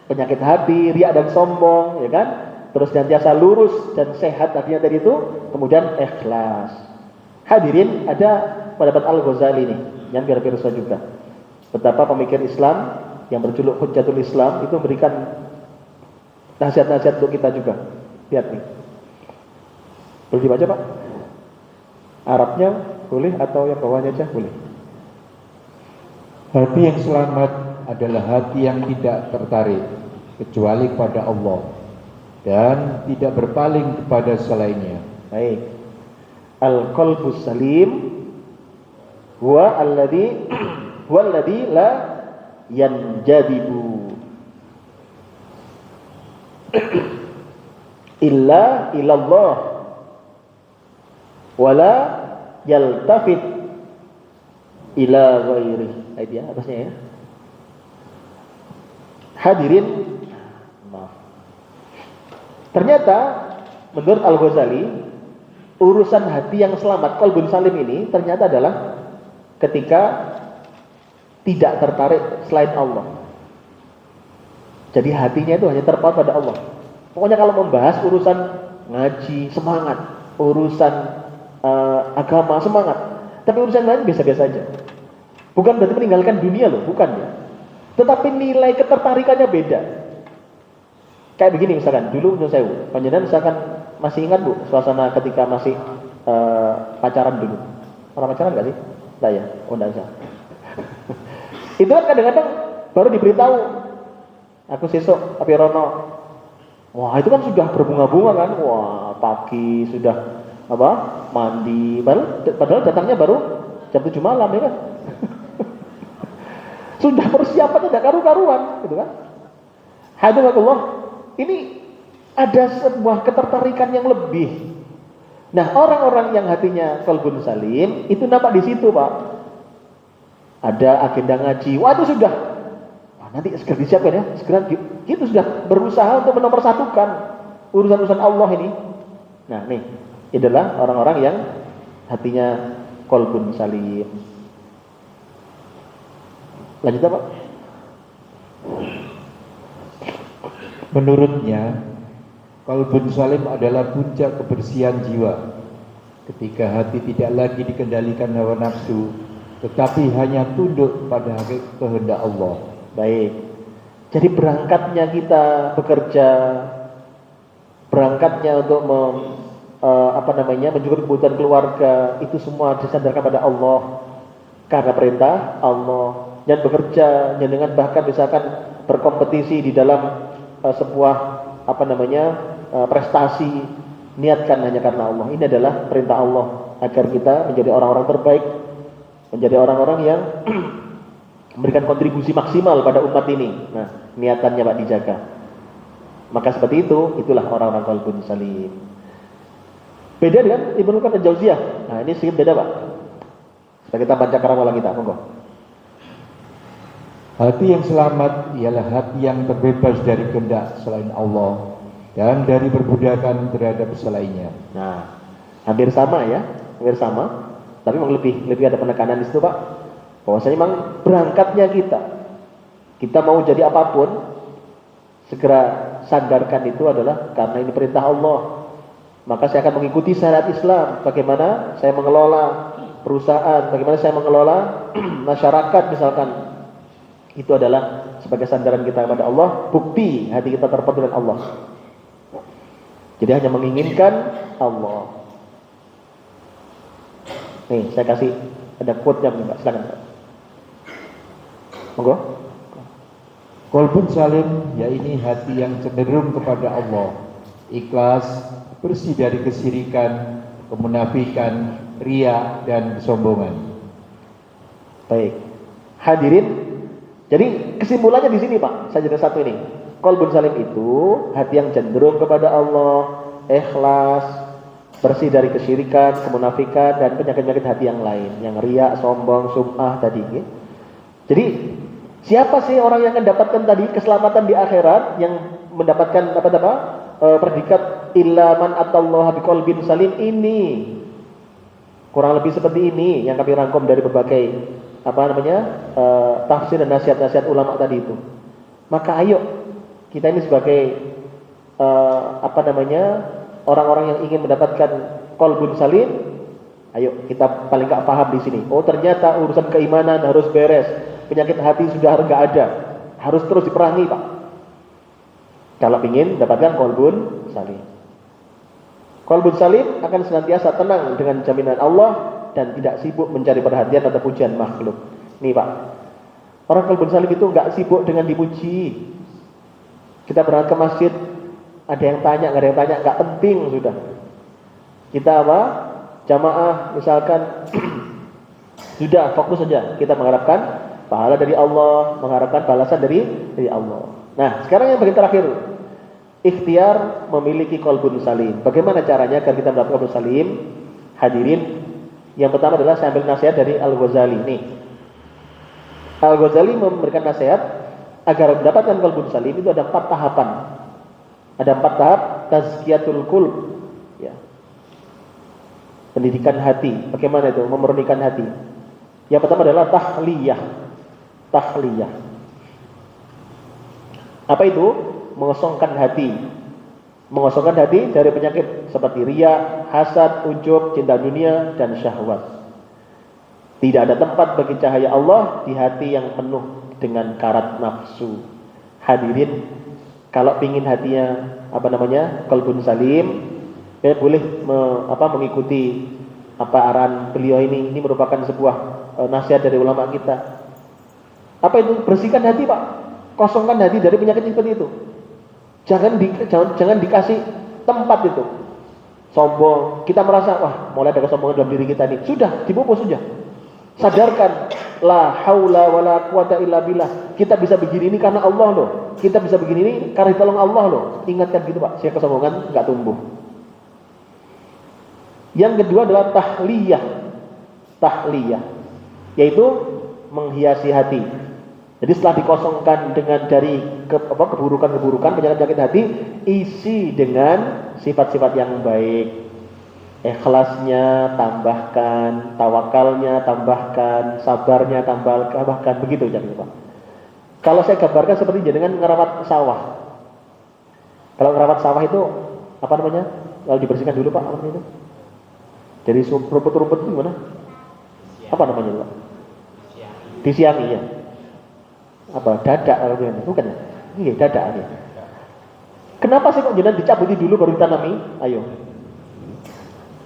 penyakit hati, riya dan sombong, ya kan? Terus senantiasa lurus dan sehat artinya dari itu, kemudian ikhlas. Hadirin, ada pendapat Al-Ghazali nih, yang biar pirsa juga. Betapa pemikir Islam yang berjuluk Hujjatul Islam itu memberikan nasihat-nasihat untuk kita juga. Lihat nih. Boleh dibaca, Pak? Arabnya boleh atau yang bawahnya aja boleh. Hati yang selamat adalah hati yang tidak tertarik kecuali kepada Allah dan tidak berpaling kepada selainnya. Baik. Al-qalbus salim huwa alladhi la yanjadibu illa ilallah wala yaltafit ila ghairi. Dia atasnya ya. Hadirin, maaf. Ternyata menurut Al-Ghazali, urusan hati yang selamat, qalbun salim ini ternyata adalah ketika tidak tertarik selain Allah. Jadi hatinya itu hanya terpaut pada Allah. Pokoknya kalau membahas urusan ngaji, semangat. Urusan agama, semangat. Tapi urusan lain biasa-biasa aja. Bukan berarti meninggalkan dunia loh, bukan ya. Tetapi nilai ketertarikannya beda. Kayak begini misalkan, dulu menurut saya, panjenengan misalkan masih ingat Bu, suasana ketika masih pacaran dulu. Orang pacaran gak sih? Enggak ya? Oh enggak usah. Itu kan kadang-kadang baru diberitahu, aku sesok api rono. Wah itu kan sudah berbunga-bunga kan. Wah pagi sudah apa mandi. Padahal datangnya baru jam 7 malam ya kan. Sudah persiapannya tidak karu-karuan gitu kan. Hadiratullah, ini ada sebuah ketertarikan yang lebih. Nah orang-orang yang hatinya qalbun salim itu nampak di situ Pak. Ada agenda ngaji. Wah itu sudah nanti segera disiapkan ya, segera gitu sudah berusaha untuk menomorsatukan urusan-urusan Allah ini. Nah, nih, adalah orang-orang yang hatinya qalbun salim. Lanjut Pak. Menurutnya, qalbun salim adalah puncak kebersihan jiwa. Ketika hati tidak lagi dikendalikan hawa nafsu, tetapi hanya tunduk pada kehendak Allah. Baik. Jadi berangkatnya kita bekerja, berangkatnya untuk mencukupi kebutuhan keluarga, itu semua disandarkan pada Allah. Karena perintah Allah. Dan bekerja dengan bahkan misalkan berkompetisi di dalam sebuah prestasi, niatkan hanya karena Allah. Ini adalah perintah Allah agar kita menjadi orang-orang terbaik, menjadi orang-orang yang memberikan kontribusi maksimal pada umat ini. Nah, niatannya Pak dijaga. Maka seperti itu, itulah orang-orang qalbun salim. Beda dengan Ibnu Qayyim Al-Jauziyah. Nah, ini sedikit beda Pak. Kita baca karamah kita, monggo. Hati yang selamat ialah hati yang terbebas dari kehendak selain Allah dan dari perbudakan terhadap selainnya. Nah, hampir sama ya, hampir sama. Tapi memang lebih ada penekanan di situ Pak. Bahwasanya memang berangkatnya kita mau jadi apapun, segera sandarkan itu adalah karena ini perintah Allah. Maka saya akan mengikuti syariat Islam. Bagaimana saya mengelola perusahaan, bagaimana saya mengelola masyarakat misalkan. Itu adalah sebagai sandaran kita kepada Allah, bukti hati kita terpaut dengan Allah. Jadi hanya menginginkan Allah. Nih, saya kasih ada quote-nya Pak, silakan Pak. Monggo. Qalbun salim, ya ini hati yang cenderung kepada Allah, ikhlas, bersih dari kesyirikan, kemunafikan, riya dan kesombongan. Baik. Hadirin, jadi kesimpulannya di sini Pak, sajadah satu ini. Qalbun salim itu hati yang cenderung kepada Allah, ikhlas, bersih dari kesyirikan, kemunafikan dan penyakit-penyakit hati yang lain, yang riya, sombong, sum'ah tadi. Jadi siapa sih orang yang akan dapatkan tadi keselamatan di akhirat, yang mendapatkan predikat illa man atallaha biqalbin salim ini? Kurang lebih seperti ini yang kami rangkum dari berbagai tafsir dan nasihat-nasihat ulama tadi itu. Maka ayo kita ini sebagai orang-orang yang ingin mendapatkan qalbun salim, ayo kita paling nggak paham di sini. Oh ternyata urusan keimanan harus beres, penyakit hati sudah nggak ada, harus terus diperangi Pak. Kalau ingin dapatkan qalbun salim. Qalbun salim akan senantiasa tenang dengan jaminan Allah dan tidak sibuk mencari perhatian atau pujian makhluk. Nih Pak, orang qalbun salim itu nggak sibuk dengan dipuji. Kita berangkat ke masjid, ada yang tanya, nggak ada yang tanya, nggak penting sudah. Kita jamaah misalkan sudah fokus saja. Kita mengharapkan pahala dari Allah, mengharapkan balasan dari Allah. Nah, sekarang yang bagian terakhir, ikhtiar memiliki qalbun salim. Bagaimana caranya agar kita mendapatkan qalbun salim? Hadirin, yang pertama adalah saya ambil nasihat dari Al-Ghazali. Nih, Al-Ghazali memberikan nasihat agar mendapatkan qalbun salim itu ada 4 tahapan. Ada 4 tahap tazkiyatul qulb, ya. Pendidikan hati. Bagaimana itu? Memurnikan hati. Yang pertama adalah tahliyah. Tahliyah. Apa itu? Mengosongkan hati. Mengosongkan hati dari penyakit seperti riya, hasad, ujub, cinta dunia dan syahwat. Tidak ada tempat bagi cahaya Allah di hati yang penuh dengan karat nafsu. Hadirin, kalau pingin hatinya qalbun salim, boleh mengikuti arahan beliau ini. Ini merupakan sebuah nasihat dari ulama kita. Apa itu? Bersihkan hati Pak, kosongkan hati dari penyakit seperti itu. Jangan dikasih tempat itu. Sombong, kita merasa mulai ada kesombongan dalam diri kita nih. Sudah, dipupus sudah. Sadarkan, la haula wala quwata illa billah. Kita bisa begini ini karena Allah loh. Kita bisa begini ini karena ditolong Allah loh. Ingatkan gitu Pak, sehingga kesombongan enggak tumbuh. Yang kedua adalah tahliyah. Tahliyah, yaitu menghiasi hati. Jadi setelah dikosongkan dari keburukan-keburukan, penyakit-penyakit hati, isi dengan sifat-sifat yang baik. Ikhlasnya tambahkan, tawakalnya tambahkan, sabarnya tambahkan, begitu jangan lupa. Kalau saya gambarkan seperti jenengan ngerawat sawah. Kalau ngerawat sawah itu Kalau dibersihkan dulu Pak, apa itu? Dari rumput-rumput itu gimana? Apa namanya Pak? Disiangi ya. Dadak kalau ini? Bukan ya? Iya, dadak ya. Kenapa sih kok jenengan dicabuti dulu baru ditanami? Ayo.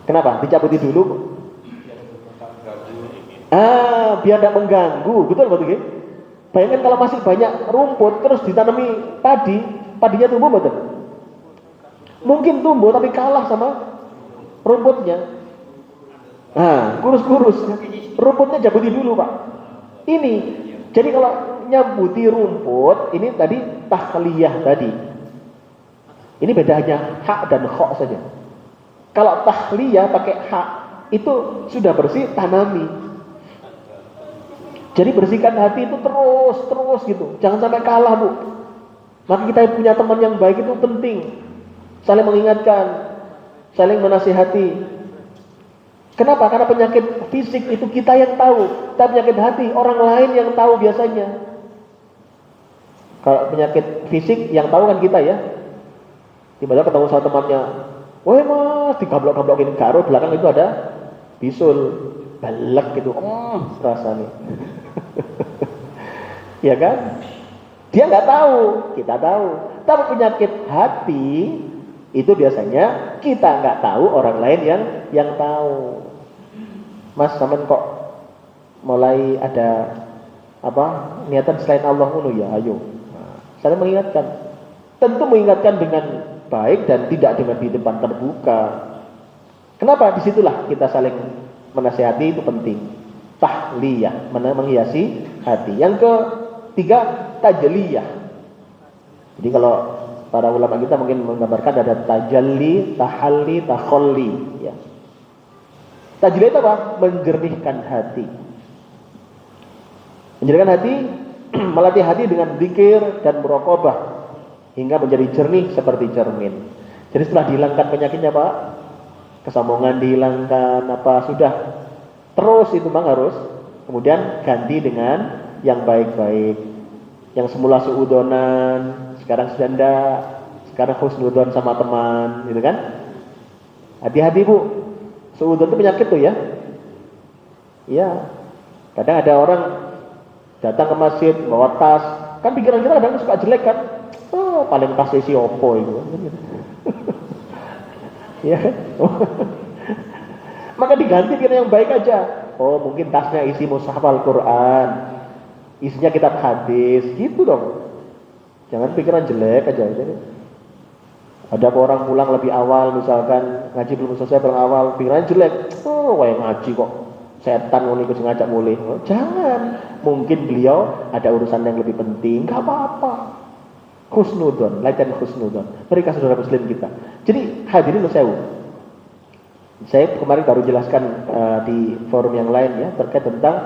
Kenapa? Dicabuti dulu. Biar tidak mengganggu, betul betul. Bayangkan kalau masih banyak rumput terus ditanami padi, padinya tumbuh betul. Mungkin tumbuh tapi kalah sama rumputnya. Kurus-kurus. Rumputnya cabuti dulu Pak. Ini, jadi kalau nyabuti rumput, ini tadi tahliyah tadi. Ini bedanya hak dan kha saja. Kalau tahliyah pakai hak, itu sudah bersih, tanami. Jadi bersihkan hati itu terus gitu. Jangan sampai kalah Bu. Maka kita punya teman yang baik itu penting. Saling mengingatkan, saling menasihati. Kenapa? Karena penyakit fisik itu kita yang tahu. Tapi penyakit hati orang lain yang tahu biasanya. Kalau penyakit fisik yang tahu kan kita ya. Tiba-tiba ketemu sama temannya, woi mas, digablok-gablokin karo belakang itu ada bisul, balek gitu, rasanya. Ya kan? Dia nggak tahu, kita tahu. Tapi penyakit hati itu biasanya kita nggak tahu, orang lain yang tahu. Mas, sampean kok mulai ada niatan selain Allah dulu ya, ayo. Saya mengingatkan, tentu mengingatkan dengan baik dan tidak dengan di depan terbuka. Kenapa? Disitulah kita saling menasihati, itu penting. Tahliyah, menghiasi hati. Yang ketiga, tajliyah. Jadi kalau para ulama kita mungkin menggambarkan ada tajalli, tahalli, takholli. Ya. Tajliyah itu apa? Menjernihkan hati. Menjernihkan hati, melatih hati dengan zikir dan muraqabah hingga menjadi jernih seperti cermin. Jadi setelah dihilangkan penyakitnya Pak, kesombongan dihilangkan, sudah terus itu Bang harus kemudian ganti dengan yang baik-baik. Yang semula suudonan, sekarang sudah enggak, sekarang husnudon sama teman, gitu kan? Hati-hati Bu, suudon itu penyakit tuh ya. Iya. Kadang ada orang datang ke masjid bawa tas, kan pikiran kita kadang suka jelek kan? Paling tas isi opo itu. Ya. Maka diganti dengan yang baik aja. Oh, mungkin tasnya isi mushaf Al-Qur'an. Isinya kitab hadis, gitu dong. Jangan pikiran jelek aja. Jadi, ada orang pulang lebih awal misalkan, ngaji belum selesai pulang awal, pikirannya jelek. Wah ngaji kok setan mau ikut ngajak boleh. Jangan. Mungkin beliau ada urusan yang lebih penting, enggak apa-apa. Husnudon, latihan husnudon. Mereka saudara muslim kita. Jadi hadirin saya kemarin baru jelaskan di forum yang lain ya terkait tentang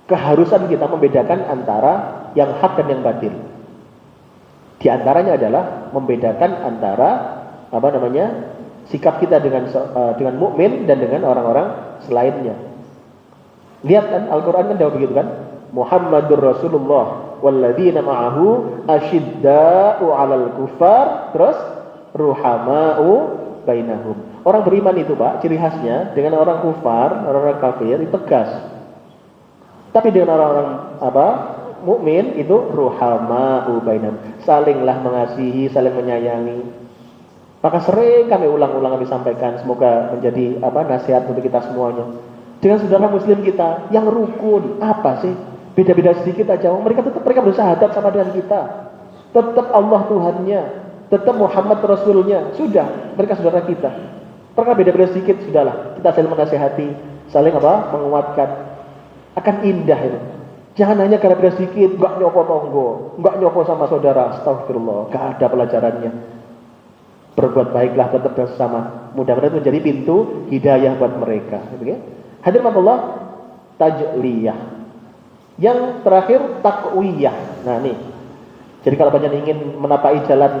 keharusan kita membedakan antara yang hak dan yang batil. Di antaranya adalah membedakan antara sikap kita dengan mukmin dan dengan orang-orang selainnya. Lihat kan Al-Qur'an kan jauh begitu kan? Muhammadur Rasulullah walladzina ma'ahu asyidda'u 'alal kufar, terus ruhama'u bainahum. Orang beriman itu Pak, ciri khasnya dengan orang kufar, orang-orang kafir itu tegas. Tapi dengan orang-orang mukmin itu ruhama'u bainahum, salinglah mengasihi, saling menyayangi. Maka sering kami ulang-ulang kami sampaikan, semoga menjadi nasihat untuk kita semuanya. Dengan saudara muslim kita yang rukun, apa sih? Beda-beda sedikit aja, mereka bersahadat sama dengan kita. Tetap Allah Tuhannya, tetap Muhammad Rasulnya, sudah, mereka saudara kita. Perkara beda-beda sedikit, sudahlah, kita saling menasihati, saling menguatkan. Akan indah itu. Jangan hanya karena beda sedikit, enggak nyoko tonggo, enggak nyoko sama saudara, astagfirullah, enggak ada pelajarannya. Berbuat baiklah tetap bersama. Mudah-mudahan itu menjadi pintu hidayah buat mereka. Hadirin Allah, tajliyah. Yang terakhir takwiyah. Nah nih, jadi kalau kalian ingin menapai jalan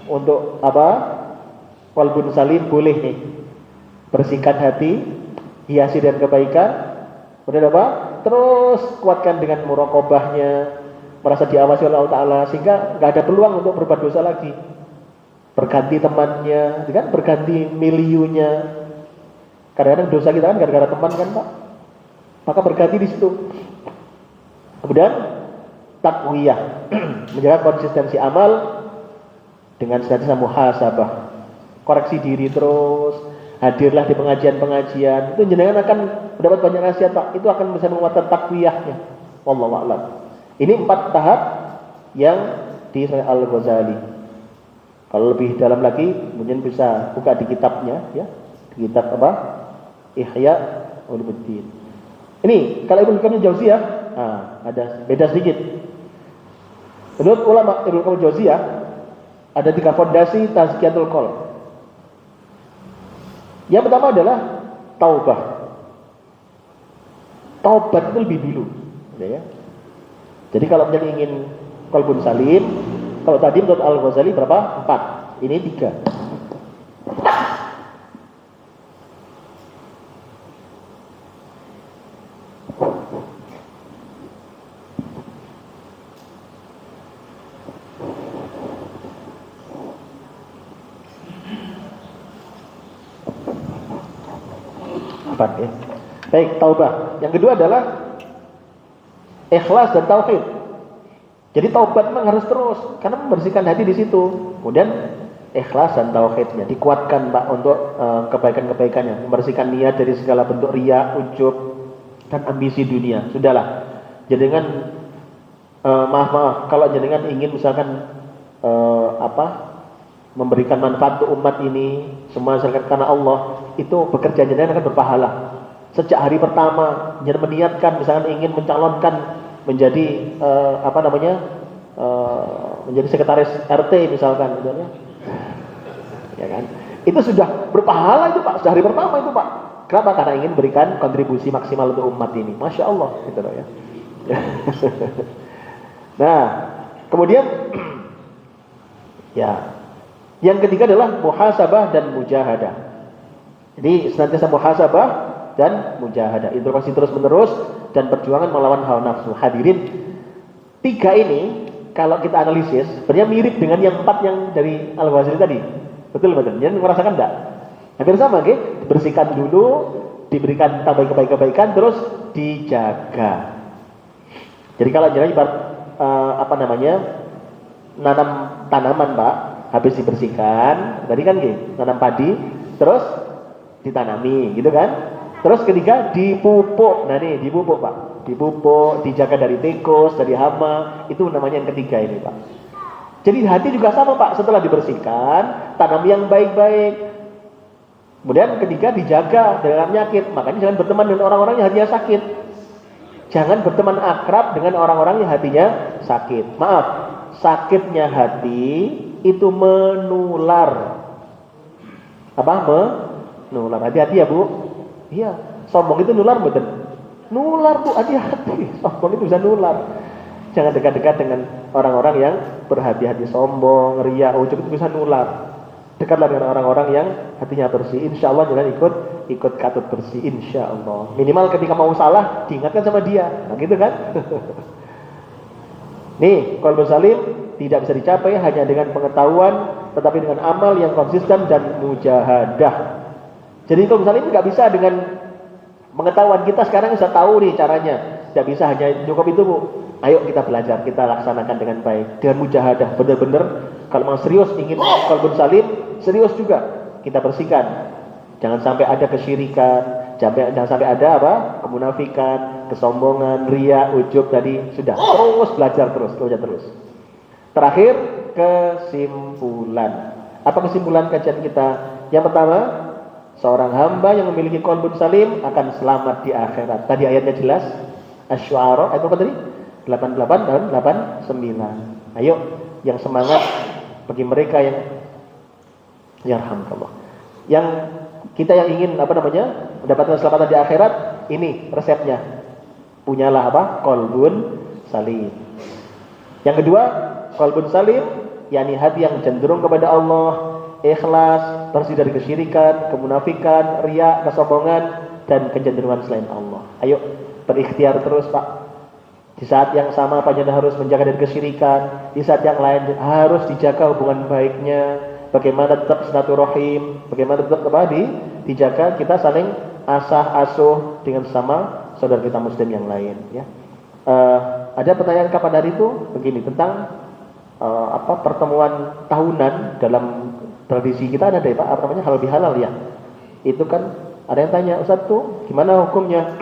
untuk qalbun salim, boleh nih bersihkan hati, hiasi dengan kebaikan. Kemudian terus kuatkan dengan muraqabahnya, merasa diawasi oleh Allah Ta'ala, sehingga nggak ada peluang untuk berbuat dosa lagi. Berganti temannya, kan? Berganti miliunya. Kadang-kadang dosa kita kan gara-gara teman kan Pak. Maka berganti di situ. Kemudian takwiyah, menjaga konsistensi amal dengan senantiasa muhasabah, koreksi diri terus, hadirlah di pengajian-pengajian. Itu jenengan akan mendapat banyak nasihat Pak. Itu akan bisa menguatkan takwiyahnya. Wallahu a'lam. Ini 4 tahap yang di Al-Ghazali. Kalau lebih dalam lagi, mungkin bisa buka di kitabnya, ya, di kitab Ihya Ulumuddin. Ini kalau Ibnu Qayyim Jauziyah, ada beda sedikit. Menurut ulama Ibnu Qayyim Jauziyah, ada 3 fondasi tazkiyatul qalb. Yang pertama adalah taubah. Taubat itu lebih dulu, ya. Jadi kalau kalian ingin qalbun salim, kalau tadi menurut Al-Ghazali berapa? 4. Ini 3. sifat ya. Baik, taubah. Yang kedua adalah ikhlas dan tauhid. Jadi taubat memang harus terus karena membersihkan hati di situ. Kemudian ikhlas dan tauhidnya dikuatkan Pak untuk kebaikan-kebaikannya, membersihkan niat dari segala bentuk riya, ujub dan ambisi dunia. Sudahlah. Jenengan maaf kalau jenengan ingin misalkan memberikan manfaat untuk umat ini semua karena Allah, itu bekerja jenengan akan berpahala. Sejak hari pertama jenengan meniatkan misalkan ingin mencalonkan menjadi menjadi sekretaris RT misalkan misalnya. Ya kan? Itu sudah berpahala itu Pak, sudah hari pertama itu Pak. Kenapa? Karena ingin berikan kontribusi maksimal untuk umat ini. Masya Allah gitu loh ya. Nah, kemudian ya, yang ketiga adalah muhasabah dan mujahadah. Jadi senantiasa muhasabah dan mujahadah, introspeksi terus menerus dan perjuangan melawan hawa nafsu. Hadirin, tiga ini kalau kita analisis sebenarnya mirip dengan yang 4 yang dari Al-Ghazali tadi. Betul. Jangan merasakan enggak? Hampir sama, oke? Dibersihkan dulu, diberikan tambah kebaikan-kebaikan, terus dijaga. Jadi kalau jangan nanam tanaman Pak, habis dibersihkan, tadi kan nanam padi, terus ditanami, gitu kan? Terus ketiga dipupuk. Nah nih dipupuk Pak, dipupuk, dijaga dari tikus, dari hama, itu namanya yang ketiga ini Pak. Jadi hati juga sama Pak, setelah dibersihkan, tanam yang baik-baik. Kemudian ketiga dijaga dari penyakit. Makanya jangan berteman dengan orang-orang yang hatinya sakit. Jangan berteman akrab dengan orang-orang yang hatinya sakit. Maaf, sakitnya hati itu menular. Apa? Menular. Hati-hati ya Bu. Iya, sombong itu nular betul. Nular Bu, hati-hati. Sombong itu bisa nular. Jangan dekat-dekat dengan orang-orang yang berhati-hati sombong, riya, ujub, itu bisa nular. Dekatlah dengan orang-orang yang hatinya bersih. Insya Allah jangan ikut katut bersih. Insya Allah. Minimal ketika mau salah diingatkan sama dia. Nah gitu kan? Nih, qalbun salim tidak bisa dicapai hanya dengan pengetahuan, tetapi dengan amal yang konsisten dan mujahadah. Jadi qalbun salim nggak bisa dengan pengetahuan. Kita sekarang bisa tahu nih caranya. Tidak bisa hanya cukup itu Bu. Ayo kita belajar, kita laksanakan dengan baik, dengan mujahadah, benar-benar kalau memang serius ingin qalbun salim, serius juga kita bersihkan. Jangan sampai ada kesyirikan, jangan sampai ada kemunafikan, kesombongan, riya, ujub tadi sudah. Terus belajar terus. Terakhir, kesimpulan. Apa kesimpulan kajian kita? Yang pertama, seorang hamba yang memiliki qalbun salim akan selamat di akhirat. Tadi ayatnya jelas. Asy-Syu'ara ayat apa tadi? 88 dan 89. Ayo yang semangat bagi mereka yang yarhamkallah. Yang kita yang ingin mendapatkan keselamatan di akhirat, ini resepnya. Punyalah qalbun salim. Yang kedua, qalbun salim yakni hati yang cenderung kepada Allah, ikhlas, bersih dari kesyirikan, kemunafikan, riya, kesombongan dan kecenderungan selain Allah. Ayo berikhtiar terus Pak. Di saat yang sama panjenengan harus menjaga dari kesyirikan, di saat yang lain harus dijaga hubungan baiknya, bagaimana tetap silaturahim, bagaimana tetap dijaga kita saling asah-asuh dengan sama saudara kita muslim yang lain ya. Ada pertanyaan kapan hari itu begini tentang pertemuan tahunan dalam tradisi kita ada deh Pak, halal bihalal ya. Itu kan ada yang tanya, Ustaz tuh gimana hukumnya?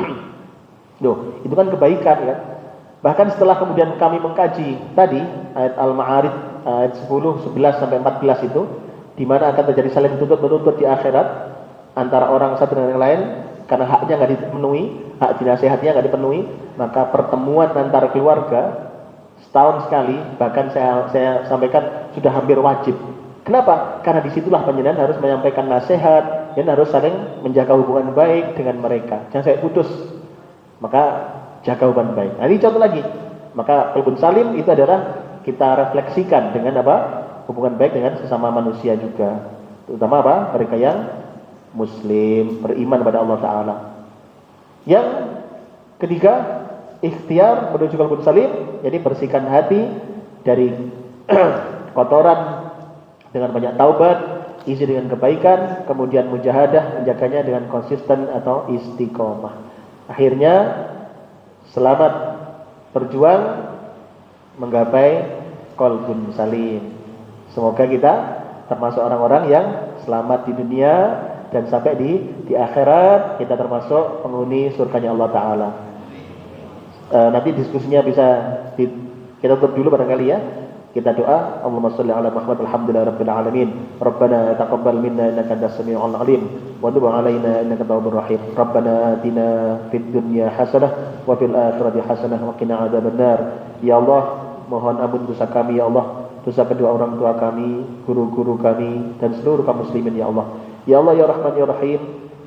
Loh, itu kan kebaikan kan. Bahkan setelah kemudian kami mengkaji tadi ayat Al-Ma'arij ayat 10, 11 sampai 14 itu di mana akan terjadi saling tuntut-menuntut di akhirat antara orang satu dengan yang lain karena haknya enggak dipenuhi, hak dinasihatinya enggak dipenuhi, maka pertemuan antar keluarga setahun sekali, bahkan saya sampaikan sudah hampir wajib. Kenapa? Karena disitulah panjenengan harus menyampaikan nasihat dan harus saling menjaga hubungan baik dengan mereka. Jangan sampai putus. Maka jaga hubungan baik. Nah, ini contoh lagi. Maka qalbun salim itu adalah kita refleksikan dengan hubungan baik dengan sesama manusia juga. Terutama mereka yang muslim, beriman pada Allah Ta'ala. Yang ketiga, ikhtiar menuju qalbun salim, jadi bersihkan hati dari kotoran dengan banyak taubat, isi dengan kebaikan, kemudian mujahadah, menjaganya dengan konsisten atau istiqomah. Akhirnya selamat berjuang menggapai qalbun salim. Semoga kita termasuk orang-orang yang selamat di dunia dan sampai di akhirat kita termasuk penghuni surganya Allah Ta'ala. Nanti diskusinya bisa kita tutup dulu barangkali ya. Kita doa, Allahumma shalli ala Muhammad alhamdulillahirabbil alamin. Rabbana taqabbal minna innaka antas samiul alim wa tub alaina innaka tawwabur rahim. Rabbana atina fid dunya hasanah wa fil akhirati hasanah wa qina adzabannar. Ya Allah, mohon ampun dosa kami ya Allah, dosa kedua orang tua kami, guru-guru kami dan seluruh kaum muslimin ya Allah. Ya Allah ya Rahman ya Rahim,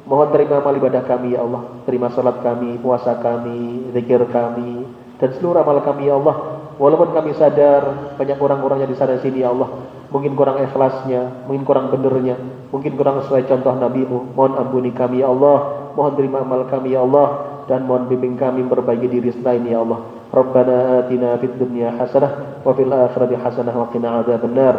mohon terima amal ibadah kami ya Allah, terima salat kami, puasa kami, zikir kami dan seluruh amal kami ya Allah. Walaupun kami sadar banyak orang-orangnya di sana sini ya Allah, mungkin kurang ikhlasnya, mungkin kurang benernya, mungkin kurang sesuai contoh Nabi-Mu. Mohon ampuni kami ya Allah, mohon terima amal kami ya Allah, dan mohon bimbing kami memperbaiki diri setelah ini ya Allah. Rabbana atina fid dunya hasanah wa fil akhirati hasanah wa qina adzabannar.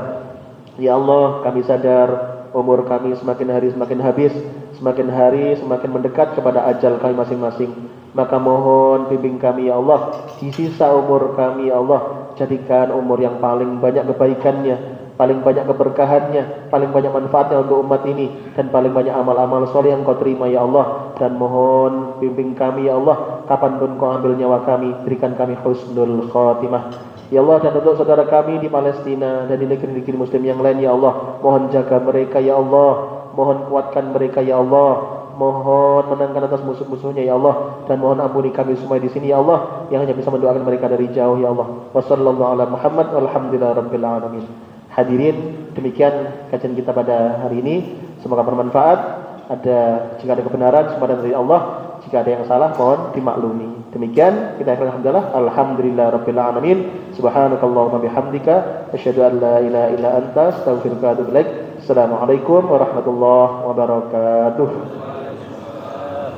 Ya Allah, kami sadar umur kami semakin hari semakin habis, semakin hari semakin mendekat kepada ajal kami masing-masing. Maka mohon bimbing kami ya Allah, di sisa umur kami ya Allah, jadikan umur yang paling banyak kebaikannya, paling banyak keberkahannya, paling banyak manfaatnya untuk umat ini, dan paling banyak amal-amal soleh yang Kau terima ya Allah. Dan mohon bimbing kami ya Allah, kapanpun Kau ambil nyawa kami, berikan kami husnul khotimah ya Allah. Dan untuk saudara kami di Palestina dan di negeri-negeri muslim yang lain ya Allah, mohon jaga mereka ya Allah, mohon kuatkan mereka ya Allah, mohon menangkan atas musuh-musuhnya ya Allah, dan mohon ampuni kami semua di sini ya Allah yang hanya bisa mendoakan mereka dari jauh ya Allah. Wassallallahu ala Muhammad walhamdulillahirabbil alamin. Hadirin, demikian kajian kita pada hari ini, semoga bermanfaat. Jika ada kebenaran semua dari Allah, jika ada yang salah mohon dimaklumi. Demikian kita akhirnya alhamdulillahirabbil alamin. Subhanakallahumma bihamdika asyhadu an la ilaha illa anta astaghfiruka wa atubu ilaik. Assalamualaikum warahmatullahi wabarakatuh.